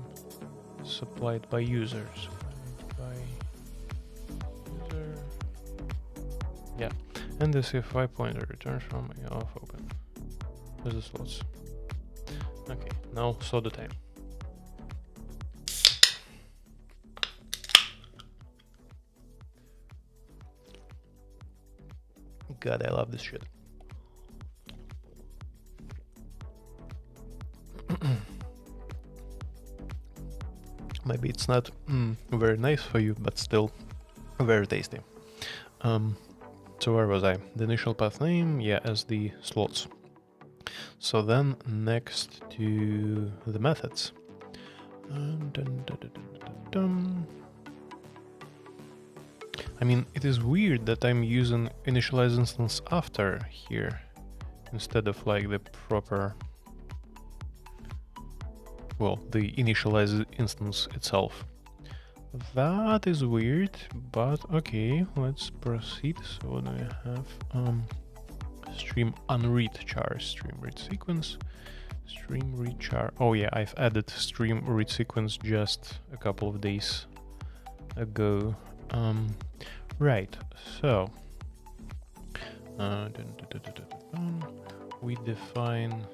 supplied by users. Yeah, and the CFI pointer returns from open as the slots. Okay, now saw the time. God, I love this shit. Maybe it's not very nice for you, but still very tasty. So where was I? The initial path name, yeah, as the slots. So then next to the methods. I mean, it is weird that I'm using initialize instance after here instead of like the proper, well, the initialize instance itself. That is weird, but okay, let's proceed. So what do I have? Stream unread char, stream read sequence, stream read char. Oh yeah, I've added stream read sequence just a couple of days ago. Right, so we define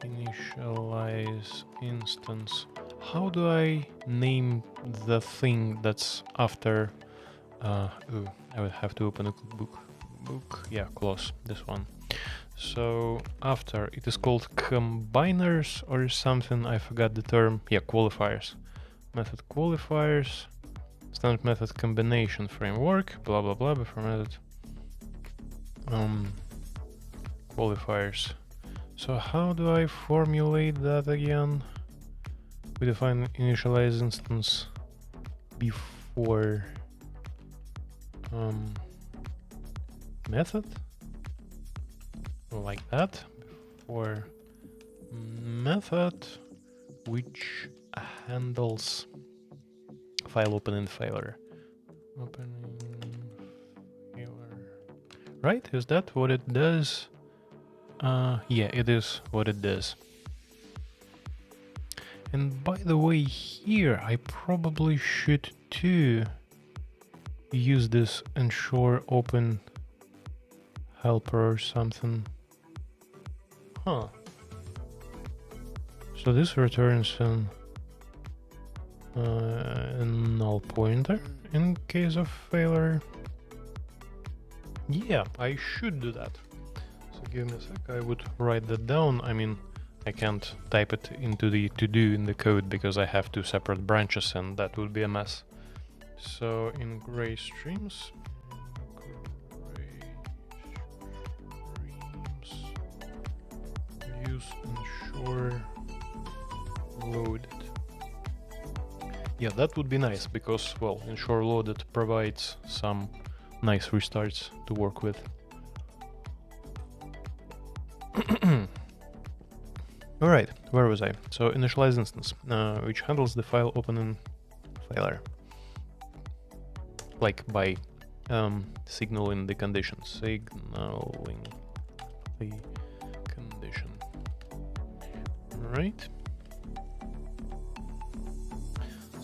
initialize instance. How do I name the thing that's after? I would have to open a book. Yeah, close, this one. So after, it is called combiners or something, I forgot the term. Yeah, qualifiers. Method qualifiers, standard method combination framework, blah blah blah, before method qualifiers. So how do I formulate that again? We define initialize instance before method, like that, before method which handles file opening failure. Right? Is that what it does? Yeah, it is what it does. And by the way, here I probably should too use this ensure open helper or something. Huh. So this returns a null pointer in case of failure. Yeah, I should do that. So give me a sec, I would write that down. I mean, I can't type it into the to-do in the code because I have two separate branches and that would be a mess. So in gray streams, use ensure loaded. Yeah, that would be nice because, well, ensure loaded provides some nice restarts to work with. All right, where was I? So initialize instance, which handles the file opening failure, like by signaling the condition. Signaling the condition. All right.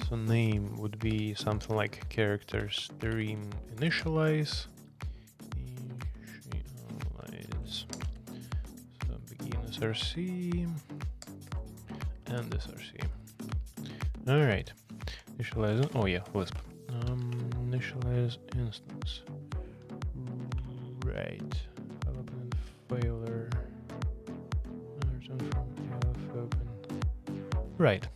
So name would be something like character stream initialize. So begin src and src. All right. Initialize. Oh yeah, Lisp. Initialize instance. Right. Open failure. Return from open. Right.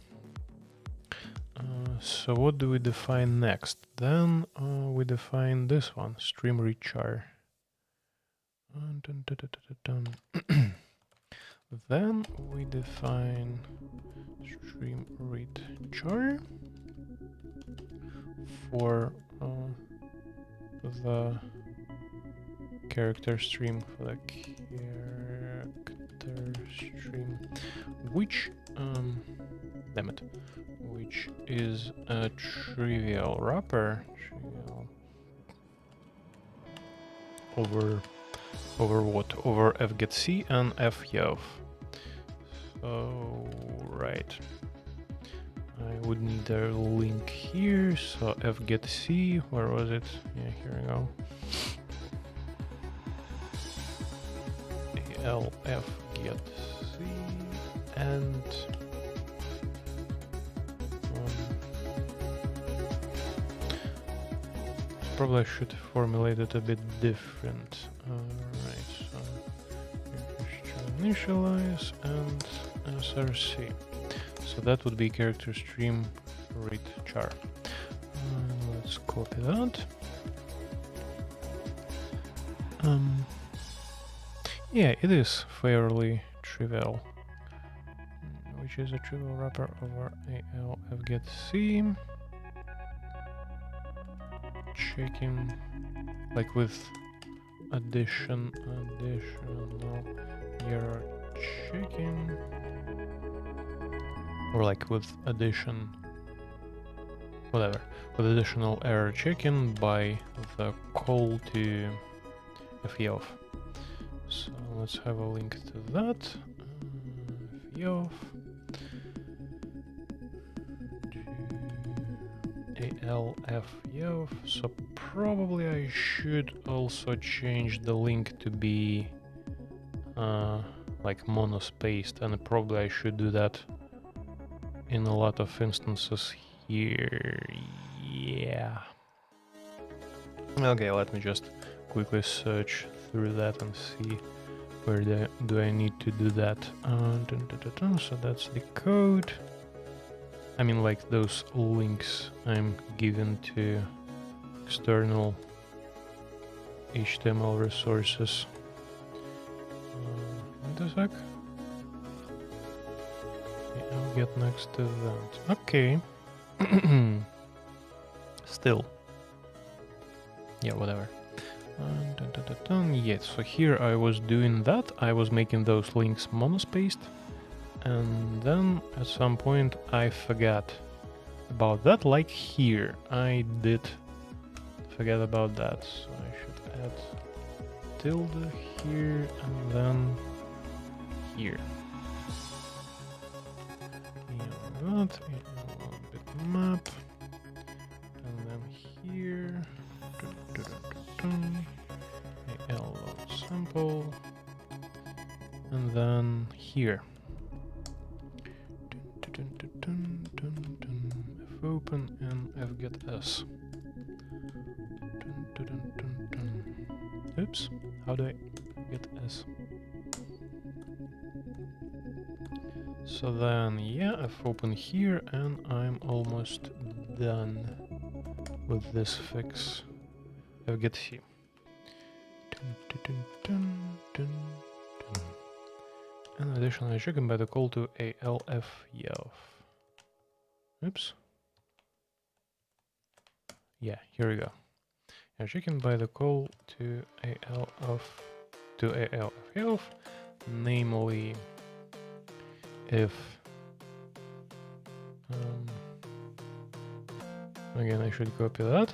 So what do we define next? Then we define this one, stream read char. Then we define stream read char for the character stream, which damn it, which is a trivial wrapper over what? Over fgetC and fyof. So right, I would need a link here. So fgetC, where was it? Yeah, here we go. elf get c and probably I should formulate it a bit different. Right, so initialize and src. So that would be character stream read char. Let's copy that. Yeah, it is fairly trivial, which is a trivial wrapper over al fgetC. Checking, like with additional error checking, or like with addition, whatever, with additional error checking by the call to fyof. So let's have a link to that. Fyof al fyof. So probably I should also change the link to be like monospaced, and probably I should do that in a lot of instances here. Yeah. Okay, let me just quickly search through that and see where do I need to do that. So that's the code. I mean, like those links I'm given to external HTML resources. Wait a sec. Okay, I'll get next to that. Okay. Still. Yeah, whatever. Yeah, so here I was doing that. I was making those links monospaced. And then at some point I forgot about that, like here. I did forget about that, so I should add tilde here and then here. That, bitmap, and then here. Al sample, and then here. Fopen and fgetS. Oops, how do I get S? So then, yeah, fopen here, and I'm almost done with this fix. fgetC. And additionally checking by the call to al fyof. Oops. Yeah, here we go. checking by the call to AL of health, namely if again I should copy that.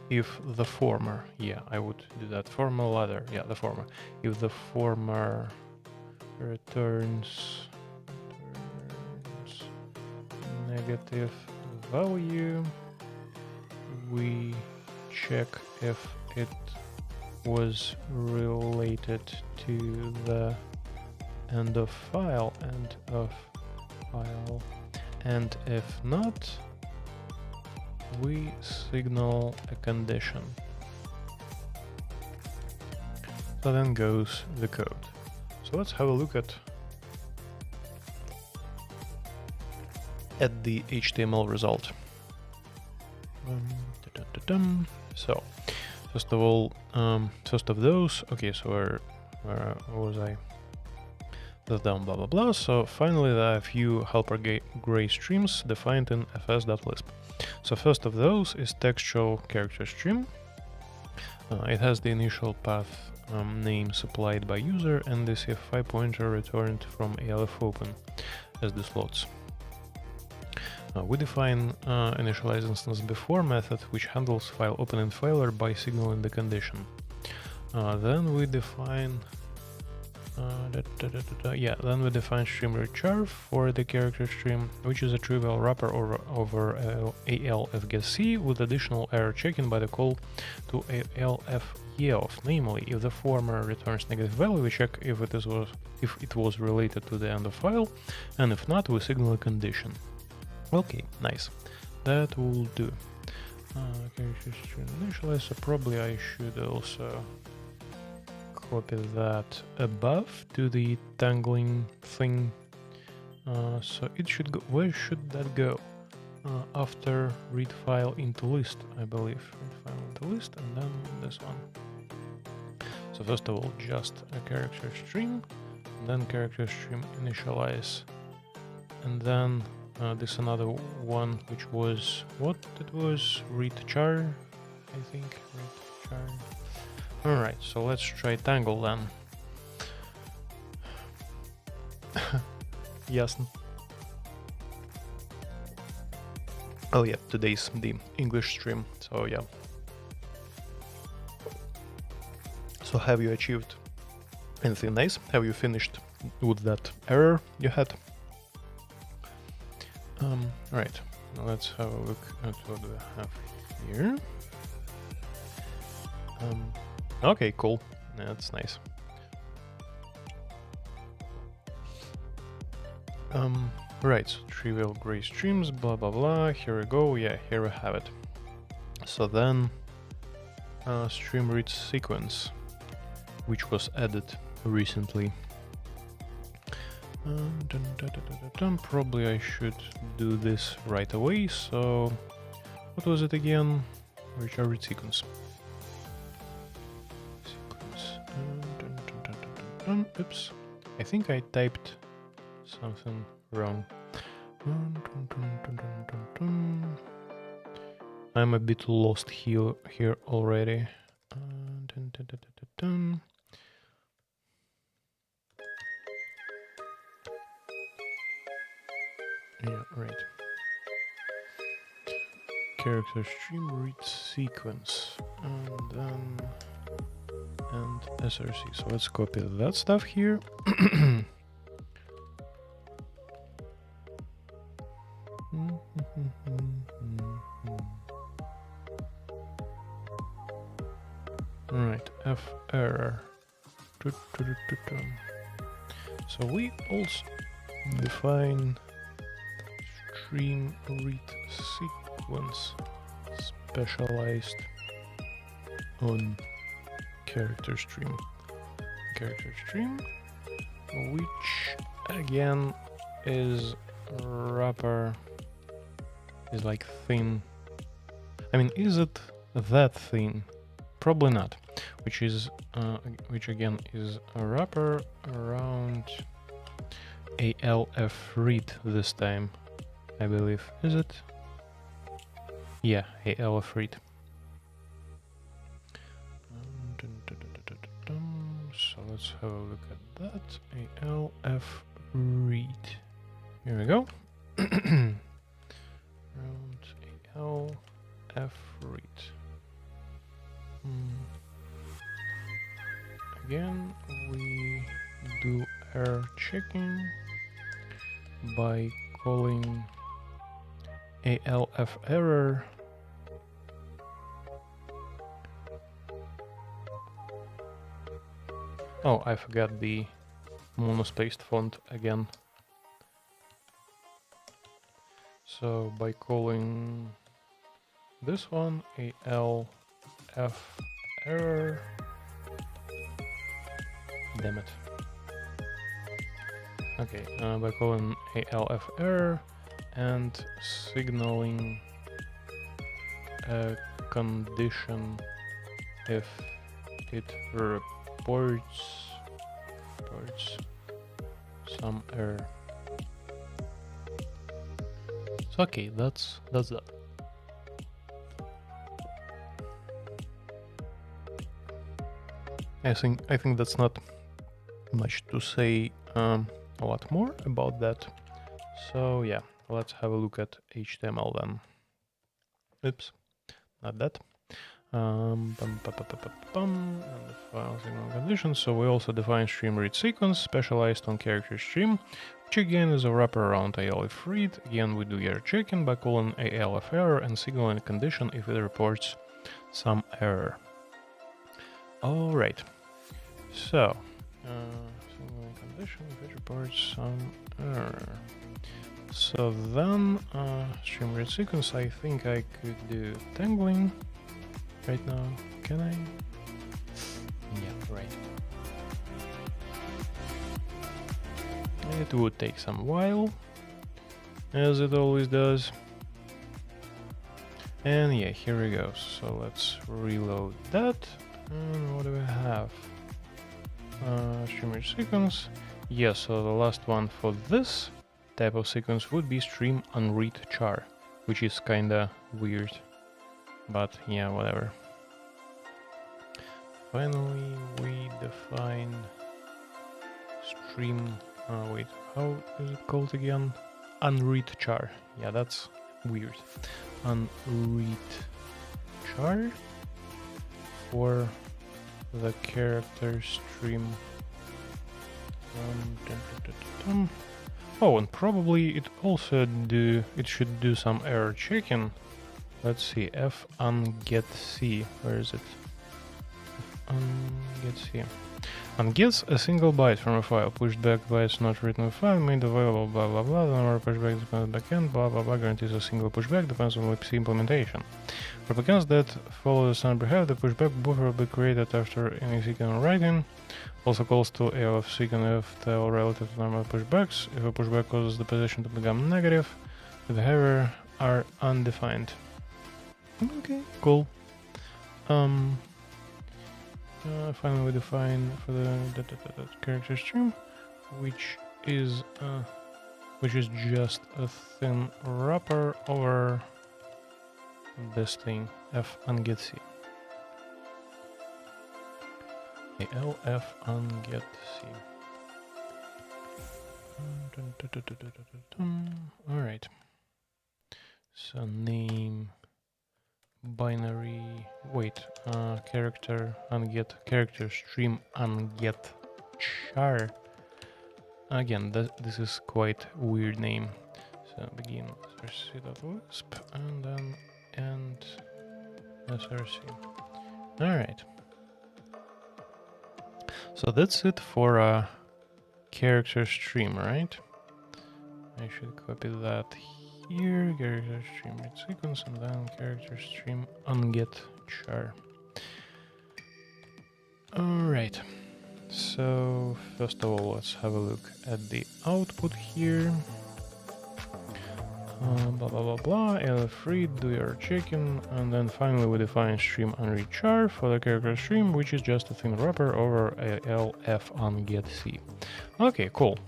If the former, yeah, I would do that. Former ladder, yeah, the former. If the former returns negative value, we check if it was related to the end of file, and if not, we signal a condition. So then goes the code. So let's have a look at the HTML result. So first of all, first of those, okay, so where was I? That's down, blah blah blah. So finally there are a few helper gray streams defined in fs.lisp. So first of those is textual character stream. It has the initial path name supplied by user and the CF5 pointer returned from ALF open as the slots. We define initialize instance before method, which handles file open and failure by signaling the condition. Then we define then we define stream read char for the character stream, which is a trivial wrapper over ALFGetC with additional error checking by the call to ALFYeof. Namely, if the former returns negative value, we check if it was related to the end of file, and if not, we signal a condition. Okay, nice. That will do. Character stream initialize, so probably I should also copy that above to the tangling thing. So it should go. Where should that go? After read file into list, I believe. Read file into list, and then this one. So first of all, just a character stream, and then character stream initialize, and then this another one, which was what it was, read char, I think. Read char. Alright, so let's try tangle then. Ясно. Oh yeah, today's the English stream, so yeah. So have you achieved anything nice? Have you finished with that error you had? Right, now let's have a look at what we have here. Okay, cool. That's nice. Right, so trivial gray streams, blah blah blah. Here we go. Yeah, here we have it. So then, stream read sequence, which was added recently. Probably I should do this right away. So, what was it again? Char read sequence. Oops, I think I typed something wrong. I'm a bit lost here already. Yeah, right. Character stream read sequence, and then src. So let's copy that stuff here. Right, F error. So we also define stream read sequence specialized on character stream, which again is wrapper, is like thin. I mean, is it that thin? Probably not. Which is which again is a wrapper around ALF read this time, I believe. Is it? Yeah, ALF read. So let's have a look at that. ALF read. Here we go. ALF read. Again, we do error checking by calling ALF error Oh, I forgot the monospaced font again. So by calling this one ALF error, damn it. Okay, by calling ALF error and signaling a condition if it reports some error. So okay, that's that. I think that's not much to say a lot more about that. So yeah, let's have a look at HTML then. Oops, not that. And the file signal conditions. So we also define stream read sequence specialized on character stream, which again is a wrapper around ALF read. Again, we do error checking by calling ALF error and signaling a condition if it reports some error. All right. So signaling condition if it reports some error. So then stream read sequence. I think I could do tangling. Right now, can I? Yeah, right. It would take some while, as it always does. And yeah, here we go. So let's reload that. And what do we have? Stream read sequence. Yeah, so the last one for this type of sequence would be stream unread char, which is kinda weird. But yeah, whatever. Finally, we define stream. Wait, how is it called again? Unread char. Yeah, that's weird. Unread char for the character stream. Oh, and probably it also should do some error checking. Let's see, f_ungetC, where is it? F_ungetC. Ungets a single byte from a file, pushed back bytes not written in the file, made available, blah blah blah, the number of pushbacks depends on the backend, blah blah blah, guarantees a single pushback, depends on LISP implementation. For backends that follow the standard behavior, the pushback buffer will be created after any sequence writing. Also calls to ALF sequence if the relative to normal pushbacks. If a pushback causes the position to become negative, the behavior are undefined. Okay, cool. Finally, we define for the character stream, which is just a thin wrapper over this thing, f_ungetC. ALF_ungetC. All right. So name. Binary character unget character stream unget char. Again, this is quite weird name. So begin src.lisp and then end src. All right. So that's it for a character stream, right? I should copy that here, character stream read sequence, and then character stream unget char. Alright, so first of all, let's have a look at the output here. Blah blah blah blah, ALF read, do your checking, and then finally we define stream unread char for the character stream, which is just a thin wrapper over ALF_ungetC. Okay, cool.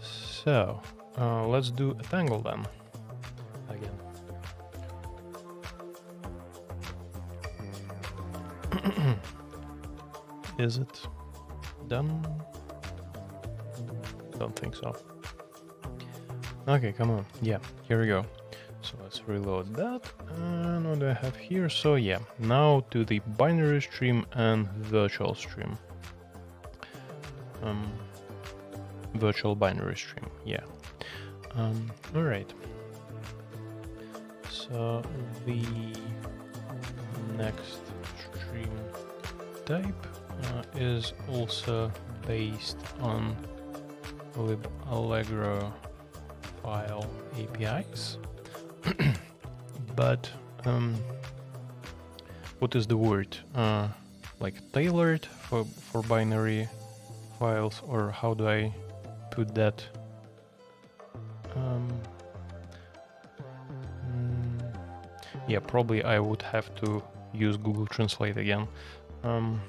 So let's do a tangle then. Again. Is it done? Don't think so. Okay, come on. Yeah, here we go. So let's reload that. And what do I have here? So yeah, now to the binary stream and virtual stream. Virtual binary stream, yeah. All right. So the next stream type is also based on liballegro file APIs, but what is the word? Like tailored for binary files, or how do I put that? Yeah, probably I would have to use Google Translate again. Something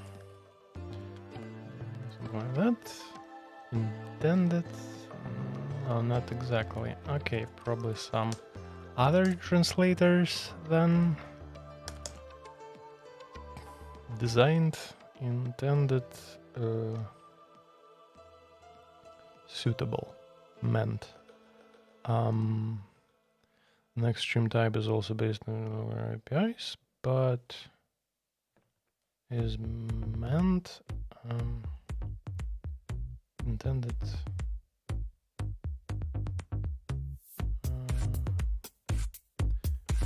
like that. Intended? No, not exactly. Okay, probably some other translators then. Designed, intended, suitable, meant. Next stream type is also based on our APIs, but is meant, intended.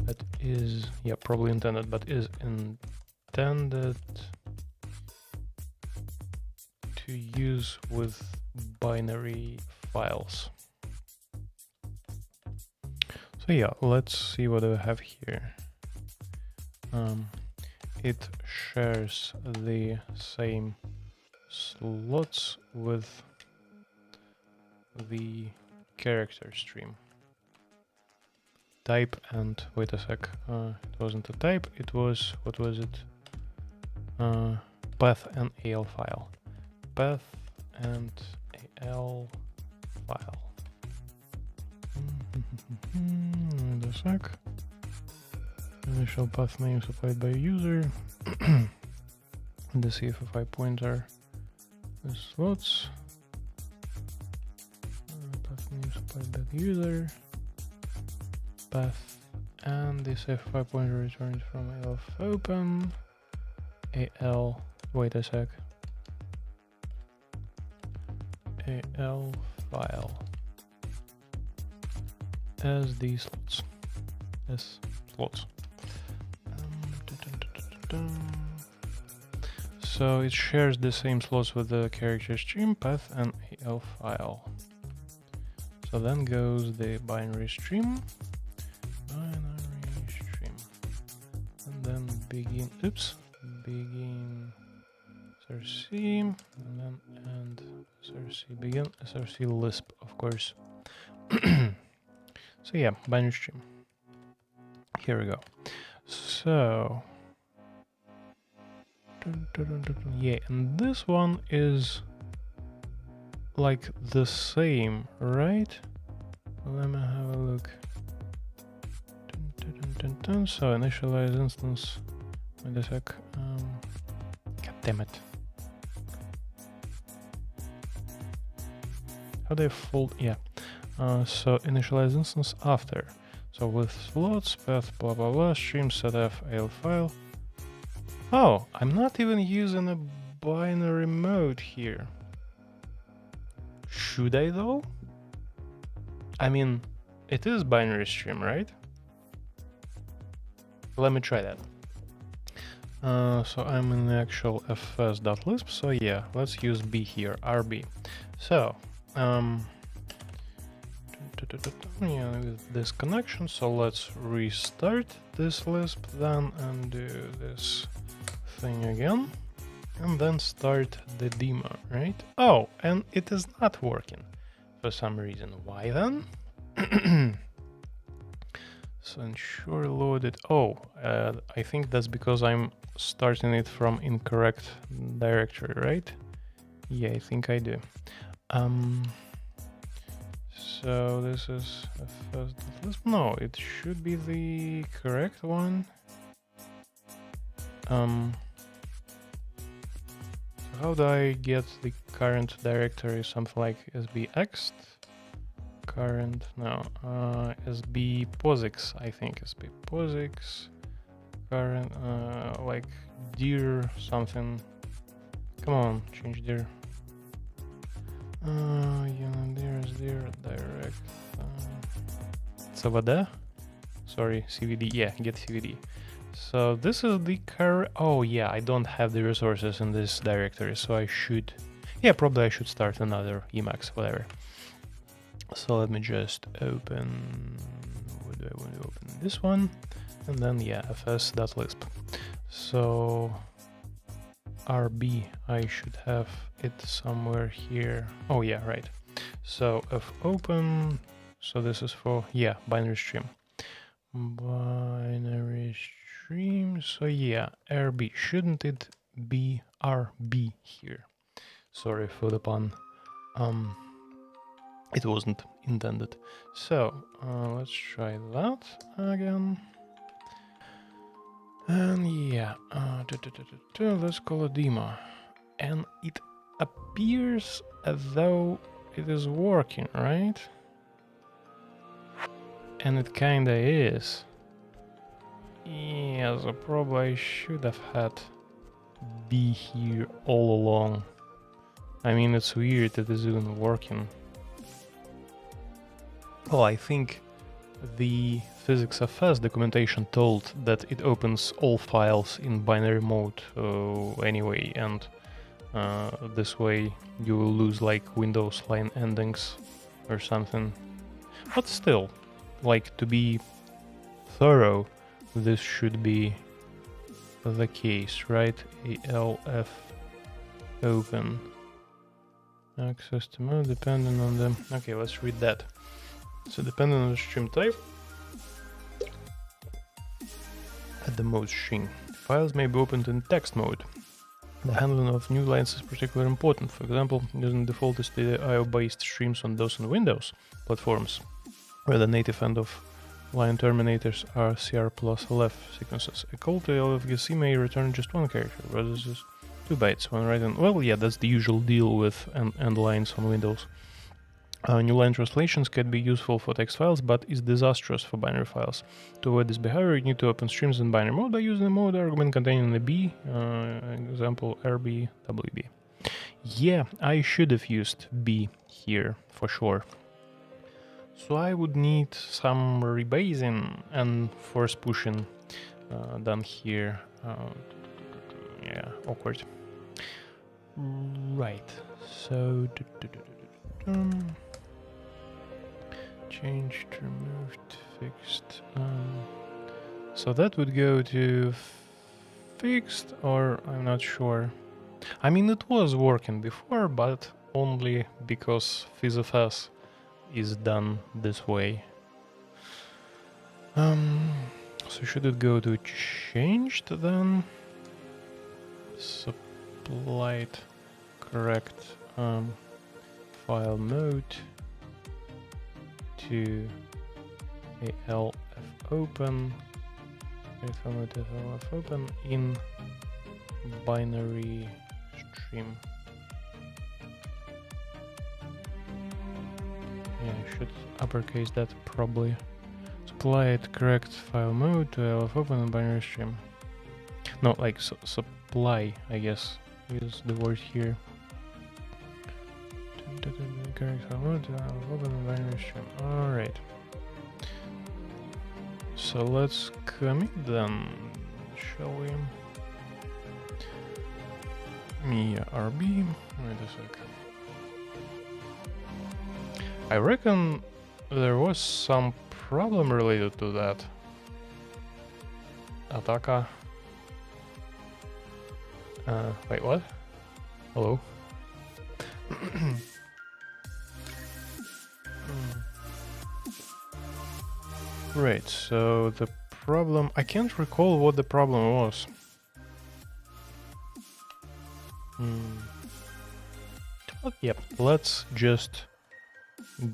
That is, yeah, probably intended, but is intended to use with binary files. So yeah, let's see what I have here. It shares the same slots with the character stream. Type and wait a sec, it wasn't a type, it was, what was it? Path and AL file. Path and AL file. Wait a sec. Initial path name supplied by user. The CFFI pointer with slots. Path name supplied by the user. Path and the CFFI pointer returns from elf open. AL, wait a sec. AL file as the slots. As slots. So it shares the same slots with the character stream, path, and AL file. So then goes the binary stream. And then begin, begin src, and then end src, begin src Lisp, of course. So yeah, binary stream. Here we go. So yeah, and this one is like the same, right? Let me have a look. So initialize instance. Wait a sec. God damn it. How do I fold? Yeah. So initialize instance after. So with slots, path, blah blah blah, stream setf AL file. Oh, I'm not even using a binary mode here. Should I though? I mean, it is binary stream, right? Let me try that. So I'm in the actual fs.lisp, so yeah, let's use b here, rb. So, yeah, with this connection, so let's restart this Lisp then and do this thing again, and then start the demo, right? Oh, and it is not working for some reason. Why then? So ensure loaded. Oh, I think that's because I'm starting it from incorrect directory, right? Yeah, I think I do. So this is fs.lisp. No, it should be the correct one. how do I get the current directory? Something like sbx current, no, sb posix, I think sb posix current, like dir something. Come on, change dir. Dir is dir direct. CVD? Sorry, CVD. Yeah, get CVD. So this is the current. Oh yeah, I don't have the resources in this directory, so I should. Yeah, probably I should start another Emacs, whatever. So let me just open. What do I want to open? This one, and then yeah, fs.lisp. So RB, I should have it somewhere here. Oh yeah, right. So fopen, so this is for, yeah, binary stream. Binary stream, so yeah, RB, shouldn't it be RB here? Sorry for the pun. It wasn't intended. So let's try that again. And yeah, let's call it demo. And it appears as though it is working, right? And it kinda is. Yeah, so probably I should have had B here all along. I mean, it's weird that it's even working. Well, I think the PhysicsFS documentation told that it opens all files in binary mode anyway, and this way you will lose like Windows line endings or something. But still, like, to be thorough, this should be the case, right? ALF open. Access to mode depending on the... Okay, let's read that. So depending on the stream type, at the mode string, files may be opened in text mode. The handling of new lines is particularly important. For example, using default IO-based streams on DOS and Windows platforms, where the native end of line terminators are CR plus LF sequences. A call to LFGC may return just one character, whereas this is 2 bytes when writing. Well, yeah, that's the usual deal with end lines on Windows. New line translations can be useful for text files, but is disastrous for binary files. To avoid this behavior, you need to open streams in binary mode by using a mode argument containing a B, example RB, WB. Yeah, I should have used B here for sure. So I would need some rebasing and force pushing done here. Yeah, awkward. Right, so... changed, removed, fixed. So that would go to fixed, or I'm not sure. I mean, it was working before, but only because PhysFS is done this way. So should it go to changed then? Supplied correct file mode to ALF open, ALF open in binary stream. Yeah, I should uppercase that probably. Supply it correct file mode to ALF open in binary stream. No, like supply, I guess. Use the word here. Correct file mode to ALF open in binary stream. Alright. So let's commit then, shall we? Yeah, RB. Wait a sec. I reckon there was some problem related to that. Ataka. Wait, what? Hello? Right, so the problem... I can't recall what the problem was. But yep, let's just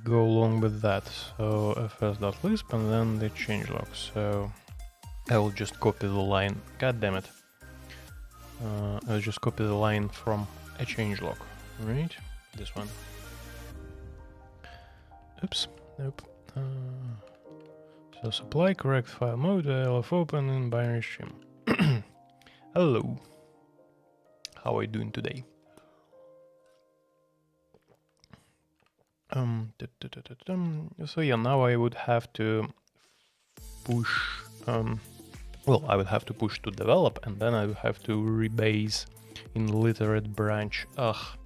go along with that. So fs.lisp and then the changelog. So I will just copy the line. God damn it. I'll just copy the line from a changelog, right? This one. Oops, nope. So supply correct file mode, LF open in binary stream. Hello. How are you doing today? So yeah, now I would have to push, well, I would have to push to develop, and then I would have to rebase in literate branch. Ugh.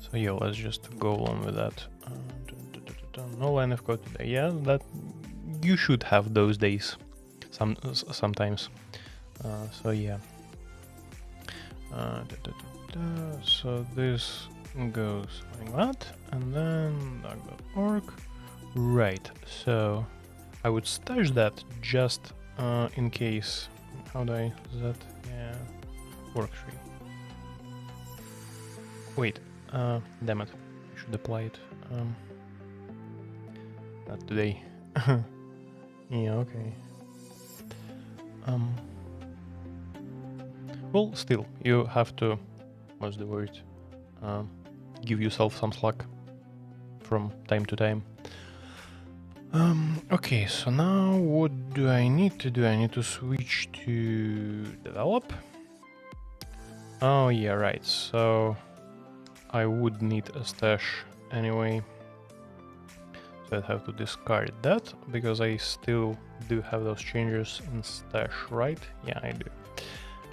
So yeah, let's just go along with that. No line of code today. Yeah, that you should have those days, sometimes. So yeah. So this goes like that, and then duck.org. Right. So I would stash that just in case. How do I do that? Yeah, work tree. Wait. Damn it. I should apply it. Not today. Yeah, okay. Well, still, you have to, what's the word? Give yourself some slack from time to time. Okay, so now what do I need to do? I need to switch to develop. Oh yeah, right. So I would need a stash anyway. So I'd have to discard that because I still do have those changes in stash, right? Yeah, I do.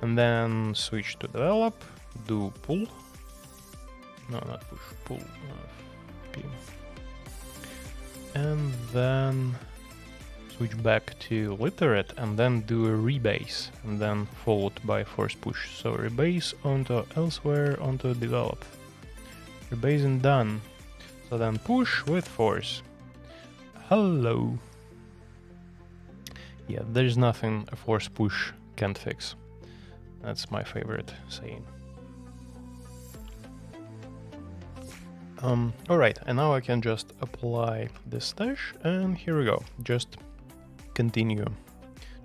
And then switch to develop, do pull. No, not push, pull. P. And then switch back to literate and then do a rebase and then followed by force push. So rebase onto elsewhere onto develop. Rebase and done. So then push with force. Hello. Yeah, there's nothing a force push can't fix. That's my favorite saying. Alright, and now I can just apply this stash, and here we go. Just continue.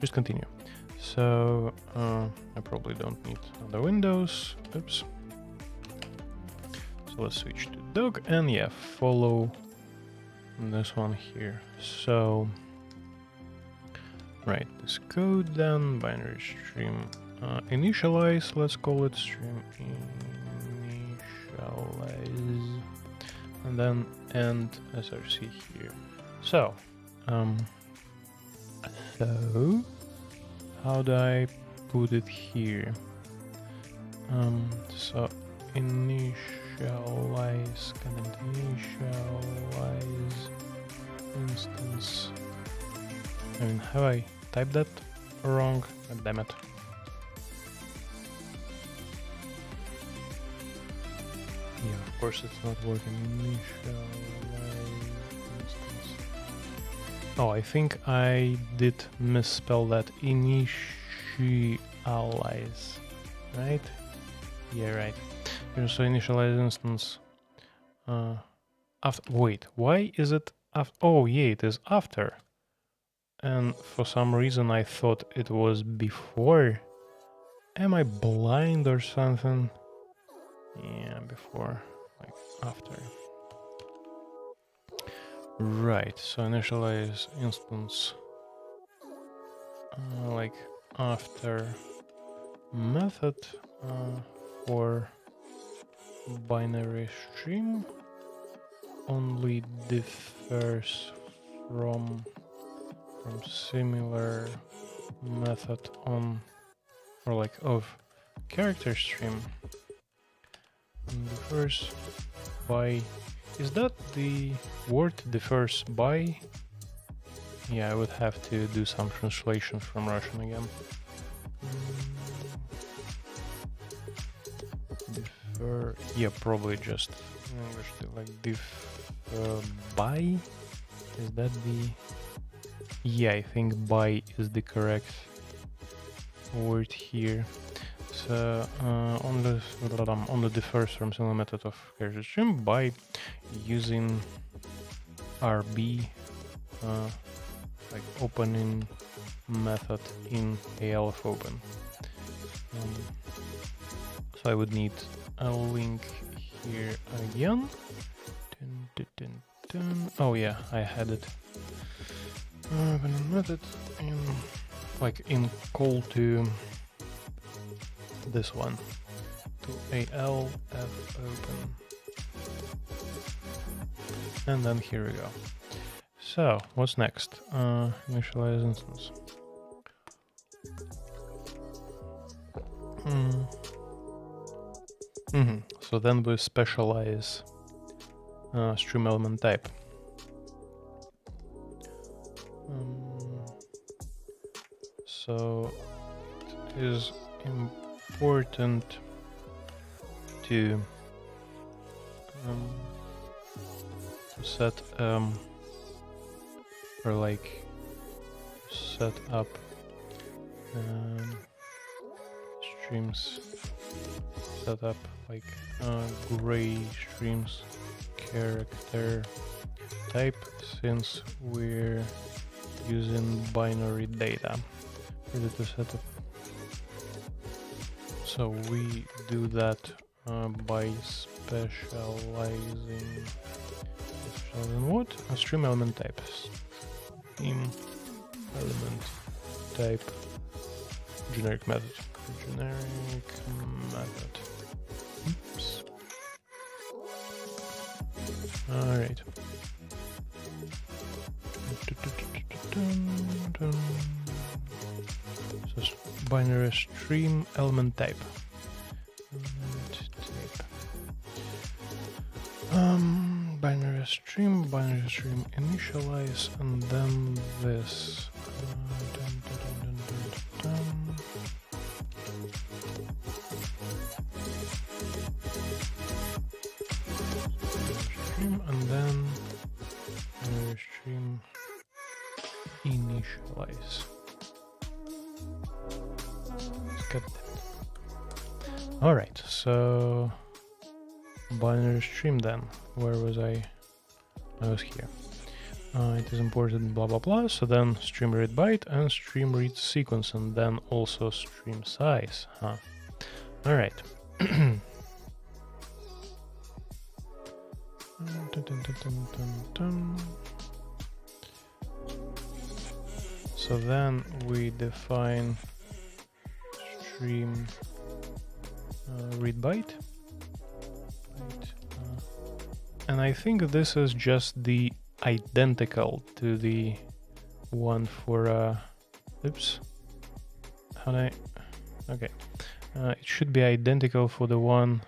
Just continue. So, I probably don't need other windows. Oops. So let's switch to doc, and yeah, follow this one here. So, right, this code then, binary stream initialize, let's call it stream initialize. And then end src here. So, so how do I put it here? So initialize, comment initialize instance. I mean, have I typed that wrong? God damn it. Yeah, of course it's not working. Initialize instance. Oh, I think I did misspell that. Initialize, right? Yeah, right. So initialize instance. After. Wait, why is it after? Oh, yeah, it is after. And for some reason I thought it was before. Am I blind or something? Yeah, before, like after. Right, so initialize instance like after method for binary stream only differs from similar method on or like of character stream. Differs by, is that the word differs by? Yeah, I would have to do some translation from Russian again. Differ, yeah, probably just English to like differ by. Is that the? Yeah, I think by is the correct word here. So on the differs from similar method of character stream by using RB like opening method in ALF open. So So I would need a link here again. Oh yeah, I had it. Method in like in call to this one, to alf open, and then here we go. So what's next? Initialize instance. So then we specialize stream element type. So it is important to set or like set up streams, set up like gray streams character type, since we're using binary data. Ready to set up. So we do that by specializing what? A stream element type. Stream element type generic method. Generic method. Oops. All right. So binary stream element type. Binary stream initialize, and then this. Stream, and then binary stream initialize. Let's get that. All right, so binary stream then. Where was I? I was here. It is imported blah blah blah. So then stream read byte and stream read sequence, and then also stream size. Huh. All right. So then we define stream read byte. And I think this is just the identical to the one for oops, how do I, okay, it should be identical for the one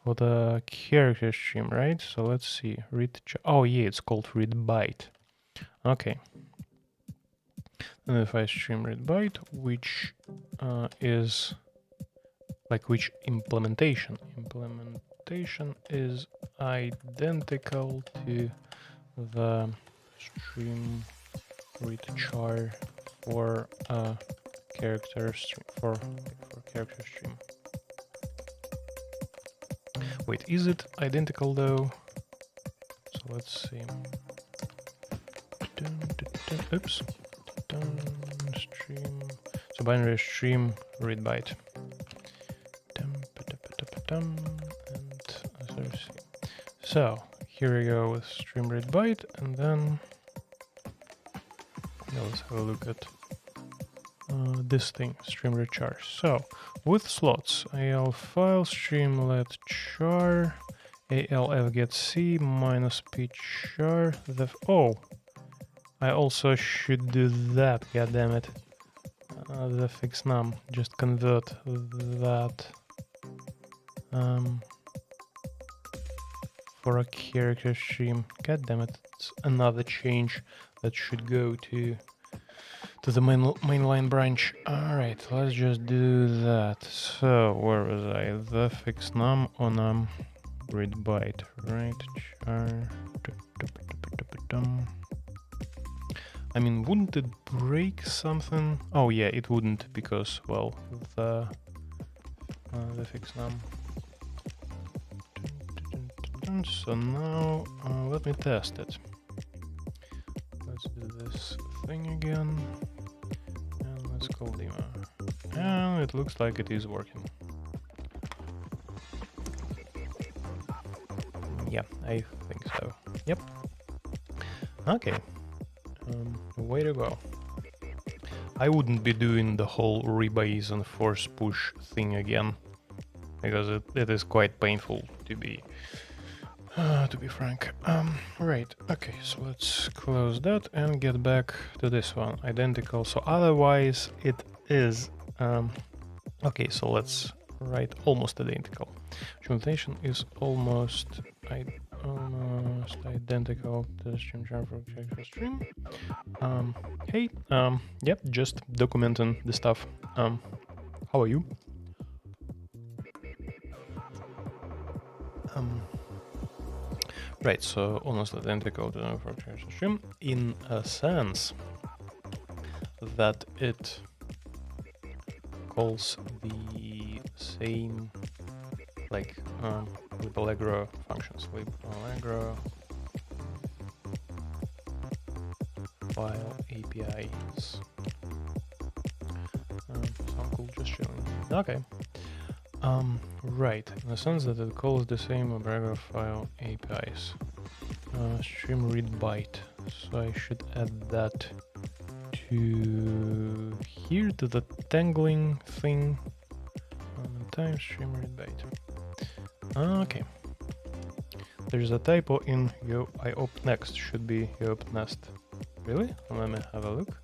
for the character stream, right? So let's see, read, oh yeah, it's called read byte. Okay, and if I stream read byte, which is like which implementation is identical to the stream read char for character stream for character stream. Wait, is it identical though? So let's see. Oops. Stream. So binary stream read byte. So here we go with stream read byte, and then let's have a look at this thing, stream read char. So with slots, al file stream let char, alf get c minus p char. Oh, I also should do that. God damn it! The fix num, just convert that. For a character stream. God damn it, it's another change that should go to the mainline branch. Alright, let's just do that. So where was I? The fix num on read byte, right? Char. I mean, wouldn't it break something? Oh yeah, it wouldn't, because well, the fix num. So now let me test it. Let's do this thing again, and let's call demo. And it looks like it is working. Yeah, I think so. Yep. Okay. Way to go. I wouldn't be doing the whole rebase and force push thing again, because it is quite painful to be frank. Right. Okay. So let's close that and get back to this one. Identical. So otherwise, it is. Okay. So let's write almost identical. Implementation is almost identical to the stream char for character stream. Hey. Yep. Just documenting the stuff. How are you? Right, so almost identical to the for character stream in a sense that it calls the same like libAllegro functions. libAllegro file APIs. Sound cool, just chilling. Okay. Right, in the sense that it calls the same libAllegro file APIs. Stream read byte. So I should add that to here, to the tangling thing. Time stream read byte. Okay. There's a typo in IOP next. Should be IOP nest. Really? Let me have a look.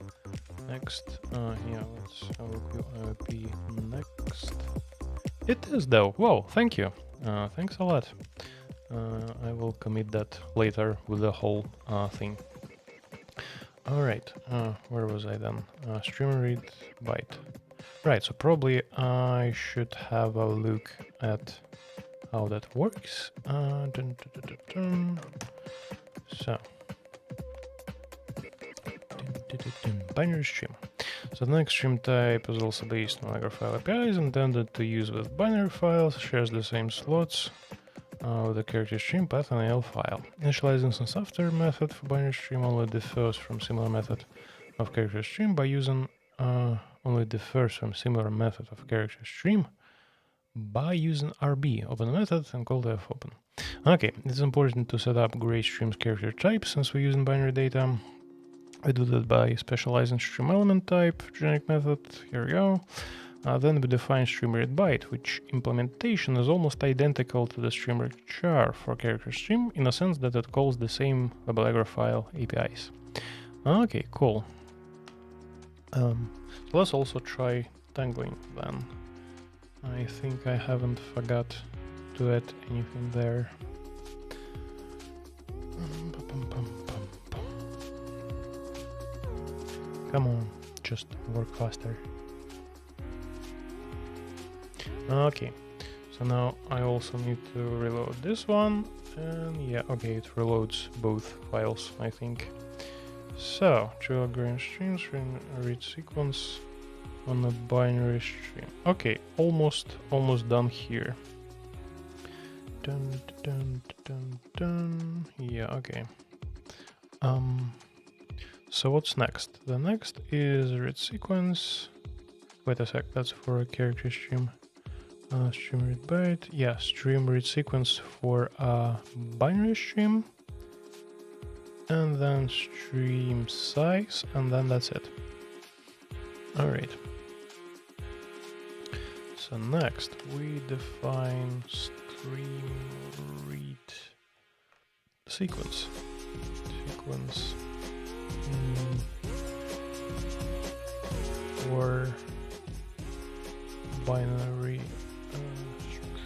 Next. Yeah, let's have a look. IOP next. It is though. Whoa, thank you. Thanks a lot. I will commit that later with the whole thing. Alright, where was I then? Stream read byte. Right, so probably I should have a look at how that works. So, binary stream. So the next stream type is also based on Allegro file APIs, intended to use with binary files, shares the same slots with the character stream path and AL file. Initialize instance after method for binary stream only differs from similar method of character stream by using only differs from similar method of character stream by using RB, open method, and call def open. Okay, it's important to set up gray stream's character type since we're using binary data. We do that by specializing stream element type, generic method, here we go. Then we define stream read byte, which implementation is almost identical to the stream read char for character stream in a sense that it calls the same libAllegro file APIs. Okay, cool. So let's also try tangling then. I think I haven't forgot to add anything there. Come on, just work faster. Okay, so now I also need to reload this one, and yeah, okay, it reloads both files, I think. So, trivial green streams, read sequence on a binary stream. Okay, almost done here. Dun, dun, dun, dun. Yeah, okay. So what's next? The next is read sequence. Wait a sec, that's for a character stream. Stream read byte. Yeah, stream read sequence for a binary stream. And then stream size, and then that's it. Alright. So next we define stream read sequence. For binary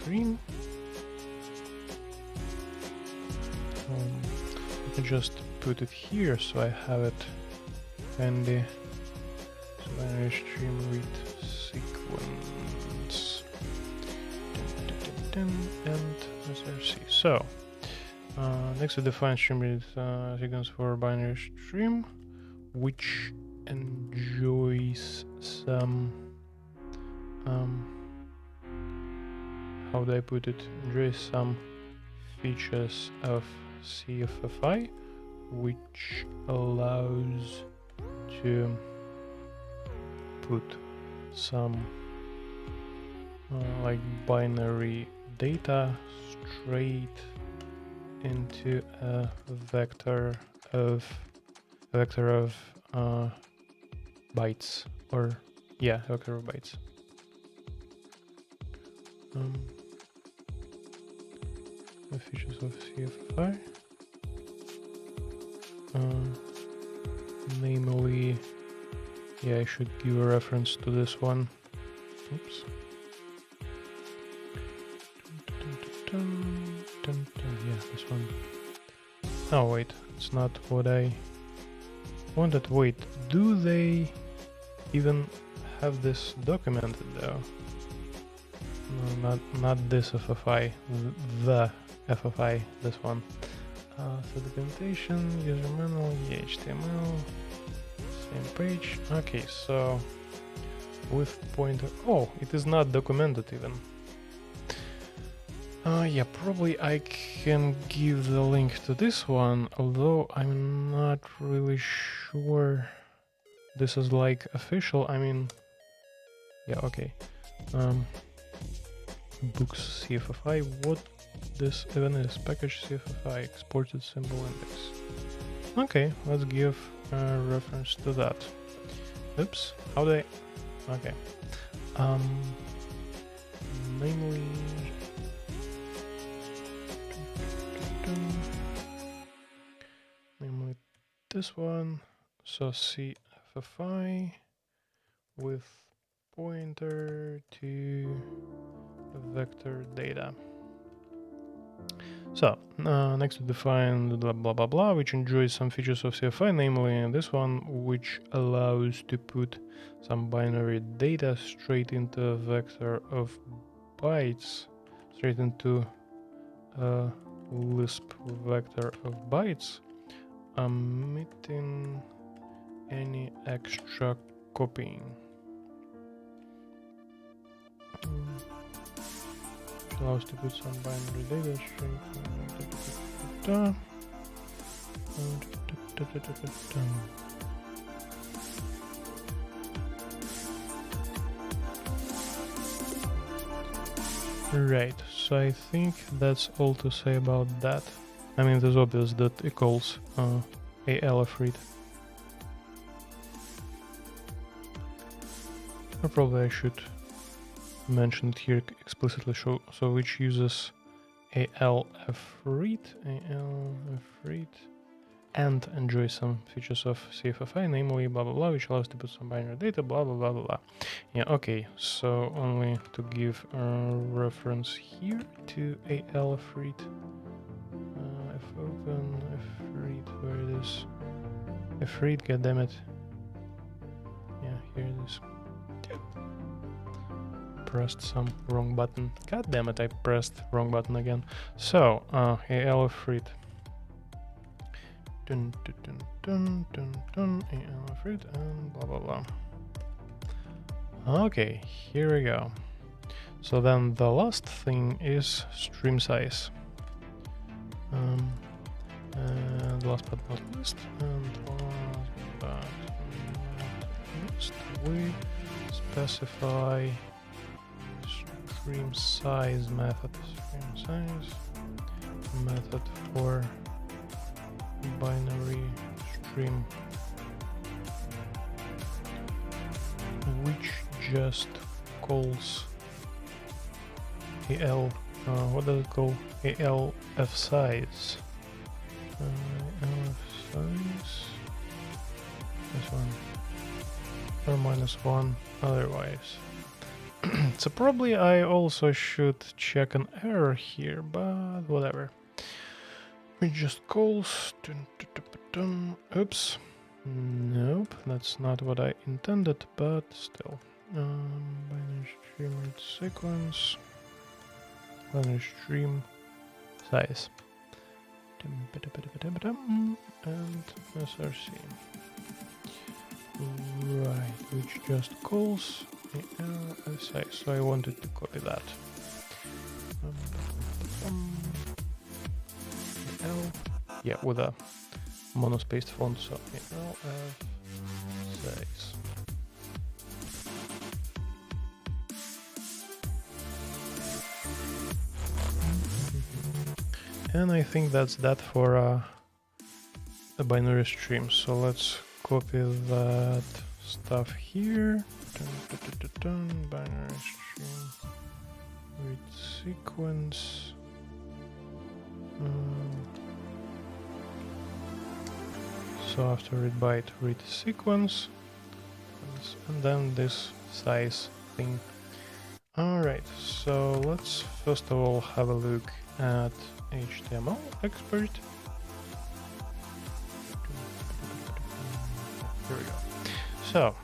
stream. I can just put it here so I have it handy. So binary stream read sequence. And SRC. So next we define stream read sequence for binary stream, which enjoys some how do I put it? Enjoys some features of CFFI, which allows to put some like binary data straight into a vector of bytes, or yeah, vector of bytes. The features of CFFI, namely, yeah, I should give a reference to this one. Oops. Yeah, this one. Oh wait, it's not what I wanted. Wait, do they even have this documented though? No, not this FFI, the FFI, this one. So documentation, user manual, HTML, same page. Okay, so with pointer. Oh, it is not documented even. Yeah, probably I can give the link to this one, although I'm not really sure this is like official. I mean, yeah, okay. Books CFFI, what this even is? Package CFFI, exported symbol index. Okay, let's give a reference to that. Oops, how do I? Okay. Namely, this one. So CFFI with pointer to vector data. So next we define blah blah blah blah, which enjoys some features of CFI, namely this one, which allows to put some binary data straight into a vector of bytes, straight into a Lisp vector of bytes, omitting any extra copying. Allows to put some binary data straight. Right, so I think that's all to say about that. I mean, it is obvious that it calls ALFread. Or probably I should mention it here explicitly, so which uses ALFread and enjoys some features of CFFI, namely blah blah blah, which allows to put some binary data, blah blah blah blah blah. Yeah, okay, so only to give a reference here to ALFread. Fopen, FRead, where it is? FRead, goddammit. Yeah, here it is. Pressed some wrong button. God damn it, I pressed wrong button again. So, ALFread. Dun dun dun dun dun ALFread and blah blah blah. Okay, here we go. So then the last thing is stream size. And last but not least, we specify stream size method. Stream size method for binary stream, which just calls what does it call? ALF size. ALF size. This one. Or -1 otherwise. So probably I also should check an error here, but whatever. It just calls. Oops. Nope, that's not what I intended, but still. Binary stream read sequence. Binary stream size. And SRC. Right, which just calls the size. So I wanted to copy that. Yeah, with a monospaced font, so ALF size. And I think that's that for a binary stream. So let's copy that stuff here. Binary stream read sequence. So after read byte, read sequence, and then this size thing. Alright, so let's first of all have a look at HTML expert. Here we go. So,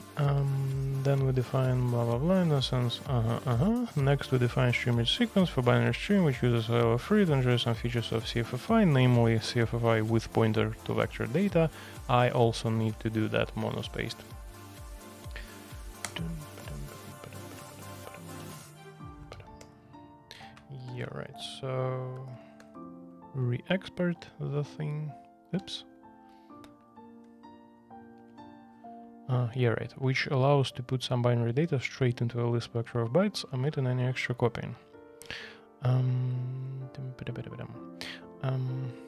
then we define blah blah blah in essence. Next we define stream read sequence for binary stream, which uses LF-read and enjoys some features of CFFI, namely CFFI with pointer to vector data. I also need to do that monospaced. Yeah, right. So re-export the thing. Oops. Yeah, right, which allows to put some binary data straight into a Lisp vector of bytes, omitting any extra copying.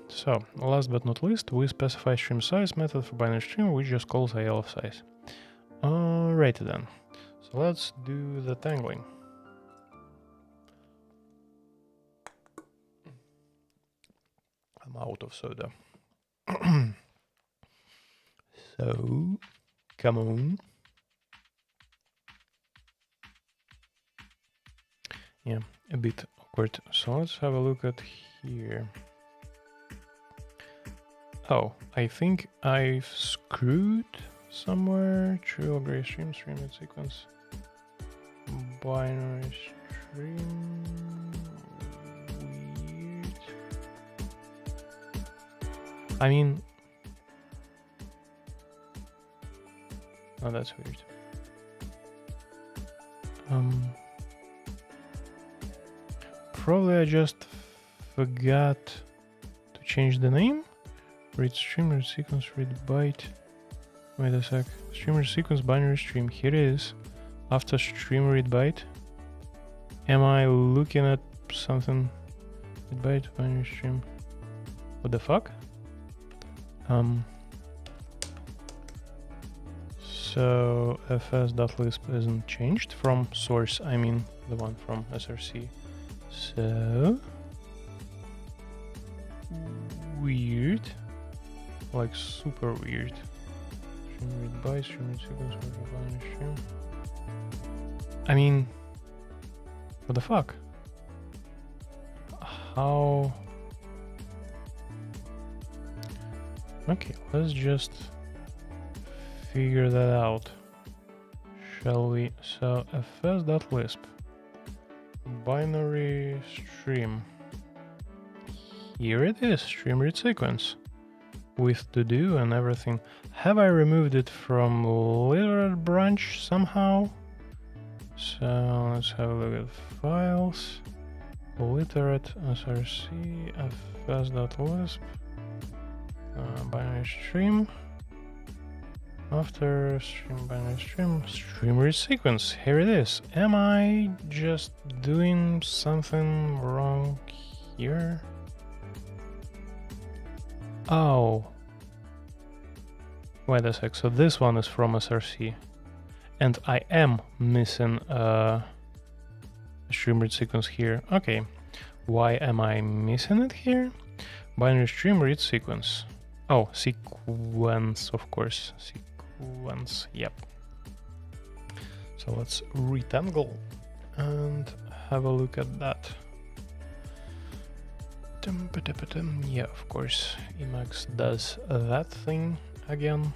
So, last but not least, we specify stream size method for binary stream, which just calls ALF size. Alrighty then. So let's do the tangling. I'm out of soda. So, come on. Yeah, a bit awkward. So let's have a look at here. Oh, I think I've screwed somewhere. Trill gray stream read sequence. Binary stream. Weird. I mean, oh, that's weird. Probably I just forgot to change the name. Read stream, read sequence, read byte. Wait a sec. Stream, read sequence, binary stream. Here it is. After stream, read byte. Am I looking at something? Read byte, binary stream. What the fuck? So fs.lisp isn't changed from source, I mean the one from SRC. So weird, like super weird. Stream read byte, stream read sequence, binary stream. I mean, what the fuck? How? Okay, let's just figure that out, shall we? So fs.lisp binary stream. Here it is, stream read sequence with to do and everything. Have I removed it from literate branch somehow? So let's have a look at files. Literate src fs.lisp binary stream. After stream binary stream read sequence. Here it is. Am I just doing something wrong here? Oh. Wait a sec. So this one is from SRC. And I am missing a stream read sequence here. Okay. Why am I missing it here? Binary stream read sequence. Oh, sequence, of course. Sequence, yep. So let's retangle and have a look at that. Yeah, of course, Emacs does that thing again.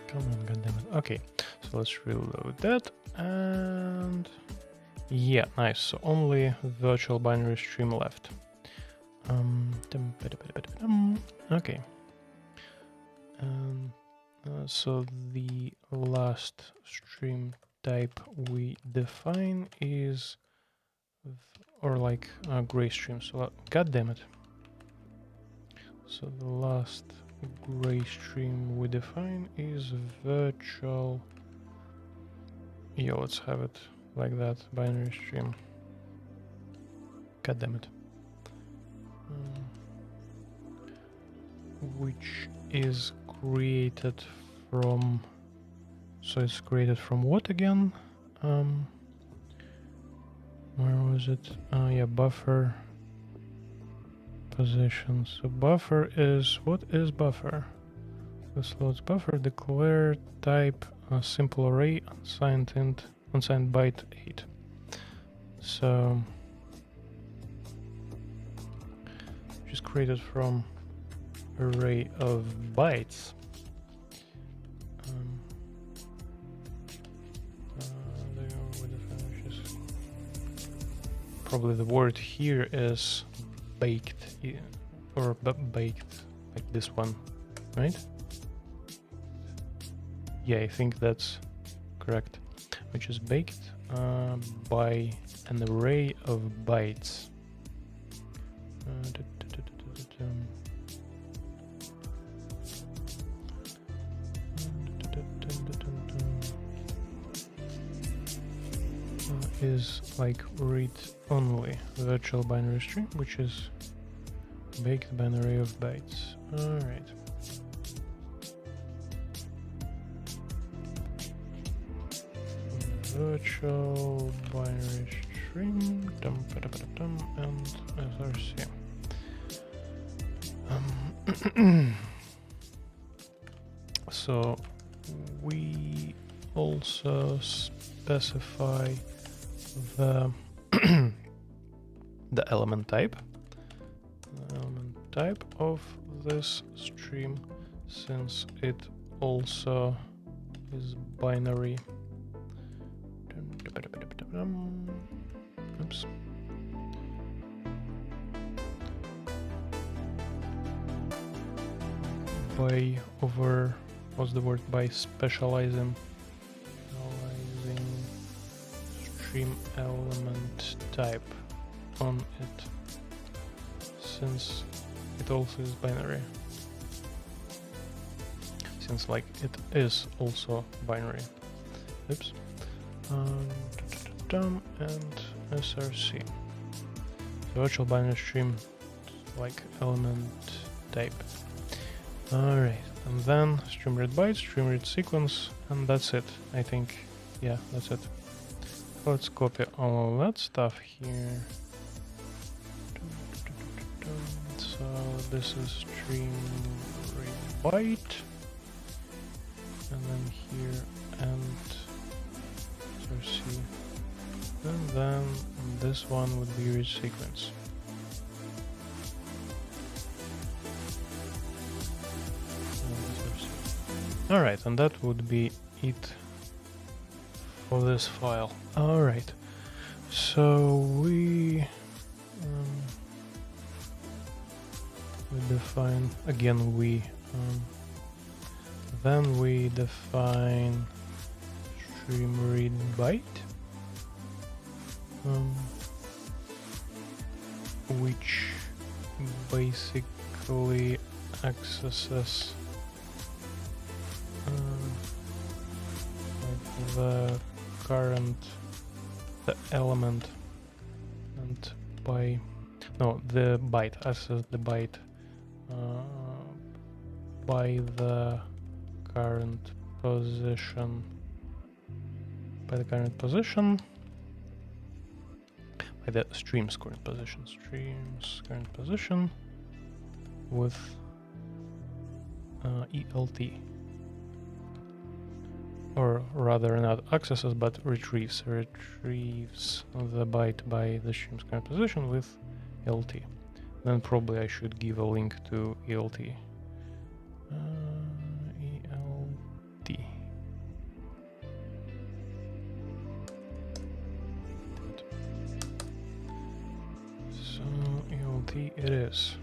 Come on, goddammit. Okay, so let's reload that and yeah, nice. So only virtual binary stream left. Okay. So the last stream type we define is, or like gray stream. So god damn it. So the last gray stream we define is virtual. Yeah, let's have it like that, binary stream. God damn it. Which is created from, so it's created from what again? Where was it? Yeah, buffer position. So buffer is, what is buffer? This loads buffer, declare type simple array, unsigned int, unsigned byte 8. So just created from array of bytes. Probably the word here is baked, or baked, like this one, right? Yeah, I think that's correct, which is baked by an array of bytes. Is like read only virtual binary string, which is baked by an array of bytes. All right. Virtual binary string, and src. So we also specify the the element type of this stream, since it also is binary. Oops. By over, what's the word? By specializing stream element type on it, since it also is binary. Since like it is also binary. Oops. And src. The virtual binary stream like element type. Alright, and then stream read byte, stream read sequence, and that's it, I think. Yeah, that's it. Let's copy all of that stuff here. So this is stream read byte, and then here and src, and then this one would be read sequence. Alright, and that would be it for this file. Alright, so we define, again then we define stream read byte, which basically accesses like the current, the element, and by the byte, access the byte by the current position, by the stream's current position, with ELT, or rather not accesses but retrieves the byte by the stream's current position with ELT. Then probably I should give a link to ELT. ELT. So ELT it is.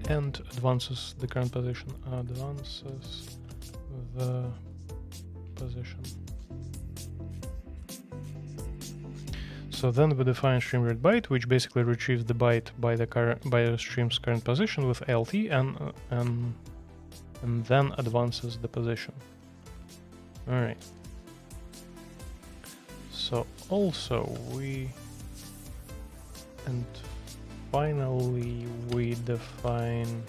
And advances the current position, advances the position. So then we define stream read byte, which basically retrieves the byte by the stream's current position with ALT and then advances the position. All right. So also finally we define,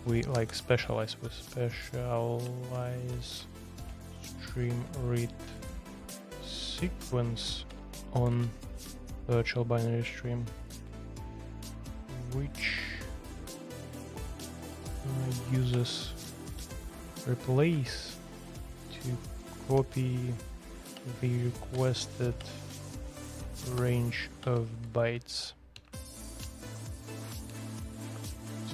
we like specialize with specialize stream read sequence on virtual binary stream, which uses replace to copy the requested range of bytes.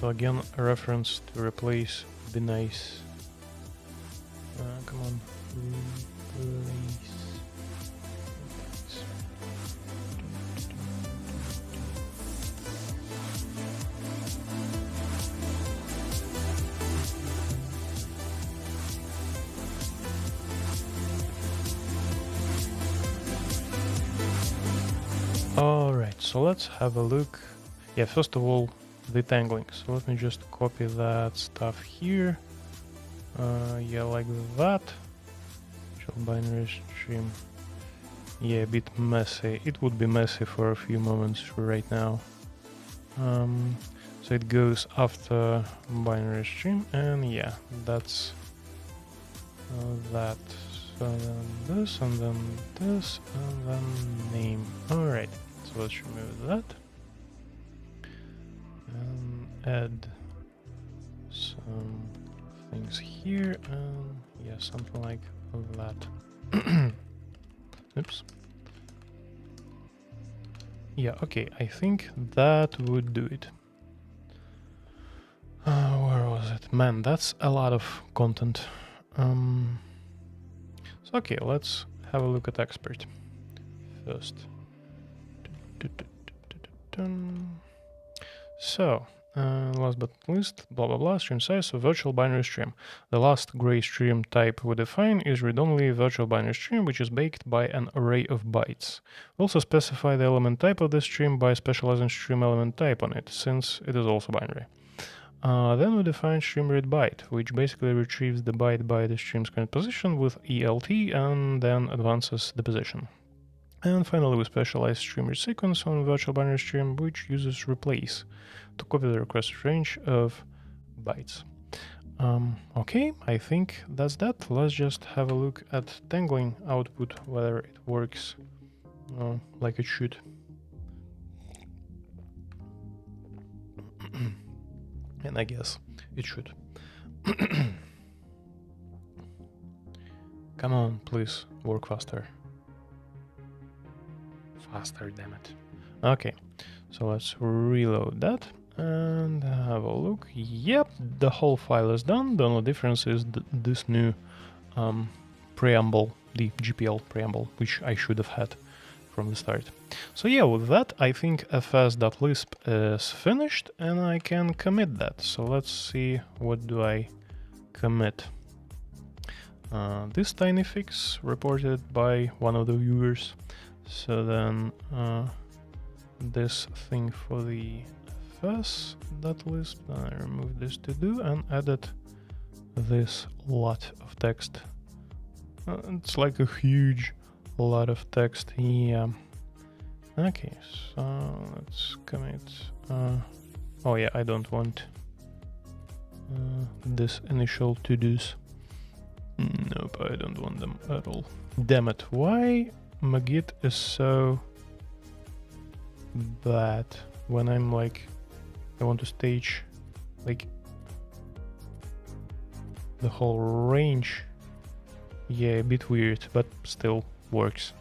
So again, a reference to replace would be nice. Come on, replace. Alright, so let's have a look. Yeah, first of all, detangling. So let me just copy that stuff here. Yeah, like that. Binary stream. Yeah, a bit messy. It would be messy for a few moments right now. So it goes after binary stream, and yeah, that's that. So then this, and then this, and then name. Alright, so let's remove that. And add some things here, and yeah, something like that. Oops. Yeah, okay, I think that would do it. Where was it? Man, that's a lot of content. So okay, let's have a look at expert first. So, last but not least, blah blah blah, stream size of virtual binary stream. The last gray stream type we define is read-only virtual binary stream, which is baked by an array of bytes. We also specify the element type of the stream by specializing stream element type on it, since it is also binary. Then we define stream read byte, which basically retrieves the byte by the stream's current position with ELT and then advances the position. And finally, we specialize stream read sequence on virtual binary stream, which uses replace to copy the requested range of bytes. Okay, I think that's that. Let's just have a look at tangling output, whether it works like it should. And I guess it should. Come on, please, work faster. Faster, damn it. Okay, so let's reload that and have a look. Yep, the whole file is done. The only difference is this new preamble, the GPL preamble, which I should have had from the start. So yeah, with that, I think fs.lisp is finished and I can commit that. So let's see, what do I commit? This tiny fix reported by one of the viewers. So then this thing for the fs.lisp, I remove this to do and added this lot of text. It's like a huge lot of text, yeah. Okay, so let's commit. Oh yeah, I don't want this initial to-dos. Nope, I don't want them at all. Damn it, why Magit is so bad when I'm like, I want to stage like the whole range. Yeah, a bit weird, but still works.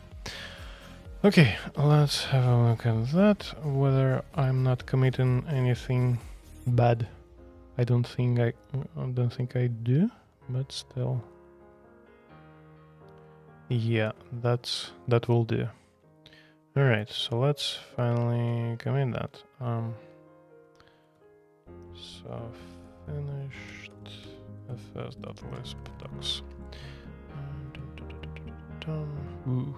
Okay, let's have a look at that, whether I'm not committing anything bad. I don't think I do, but still. Yeah, that will do. Alright, so let's finally commit that. So finished fs.lisp docs. Ooh.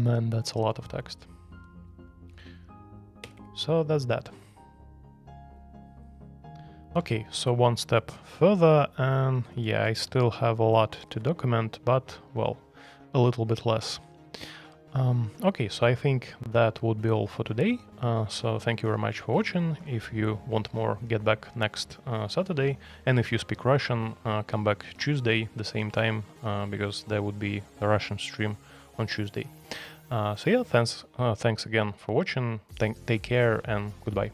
Man, that's a lot of text. So that's that. Okay, so one step further, and yeah, I still have a lot to document, but, well, a little bit less. Okay, so I think that would be all for today. So thank you very much for watching. If you want more, get back next Saturday. And if you speak Russian, come back Tuesday, the same time, because there would be a Russian stream on Tuesday. So yeah, thanks again for watching. Take care and goodbye.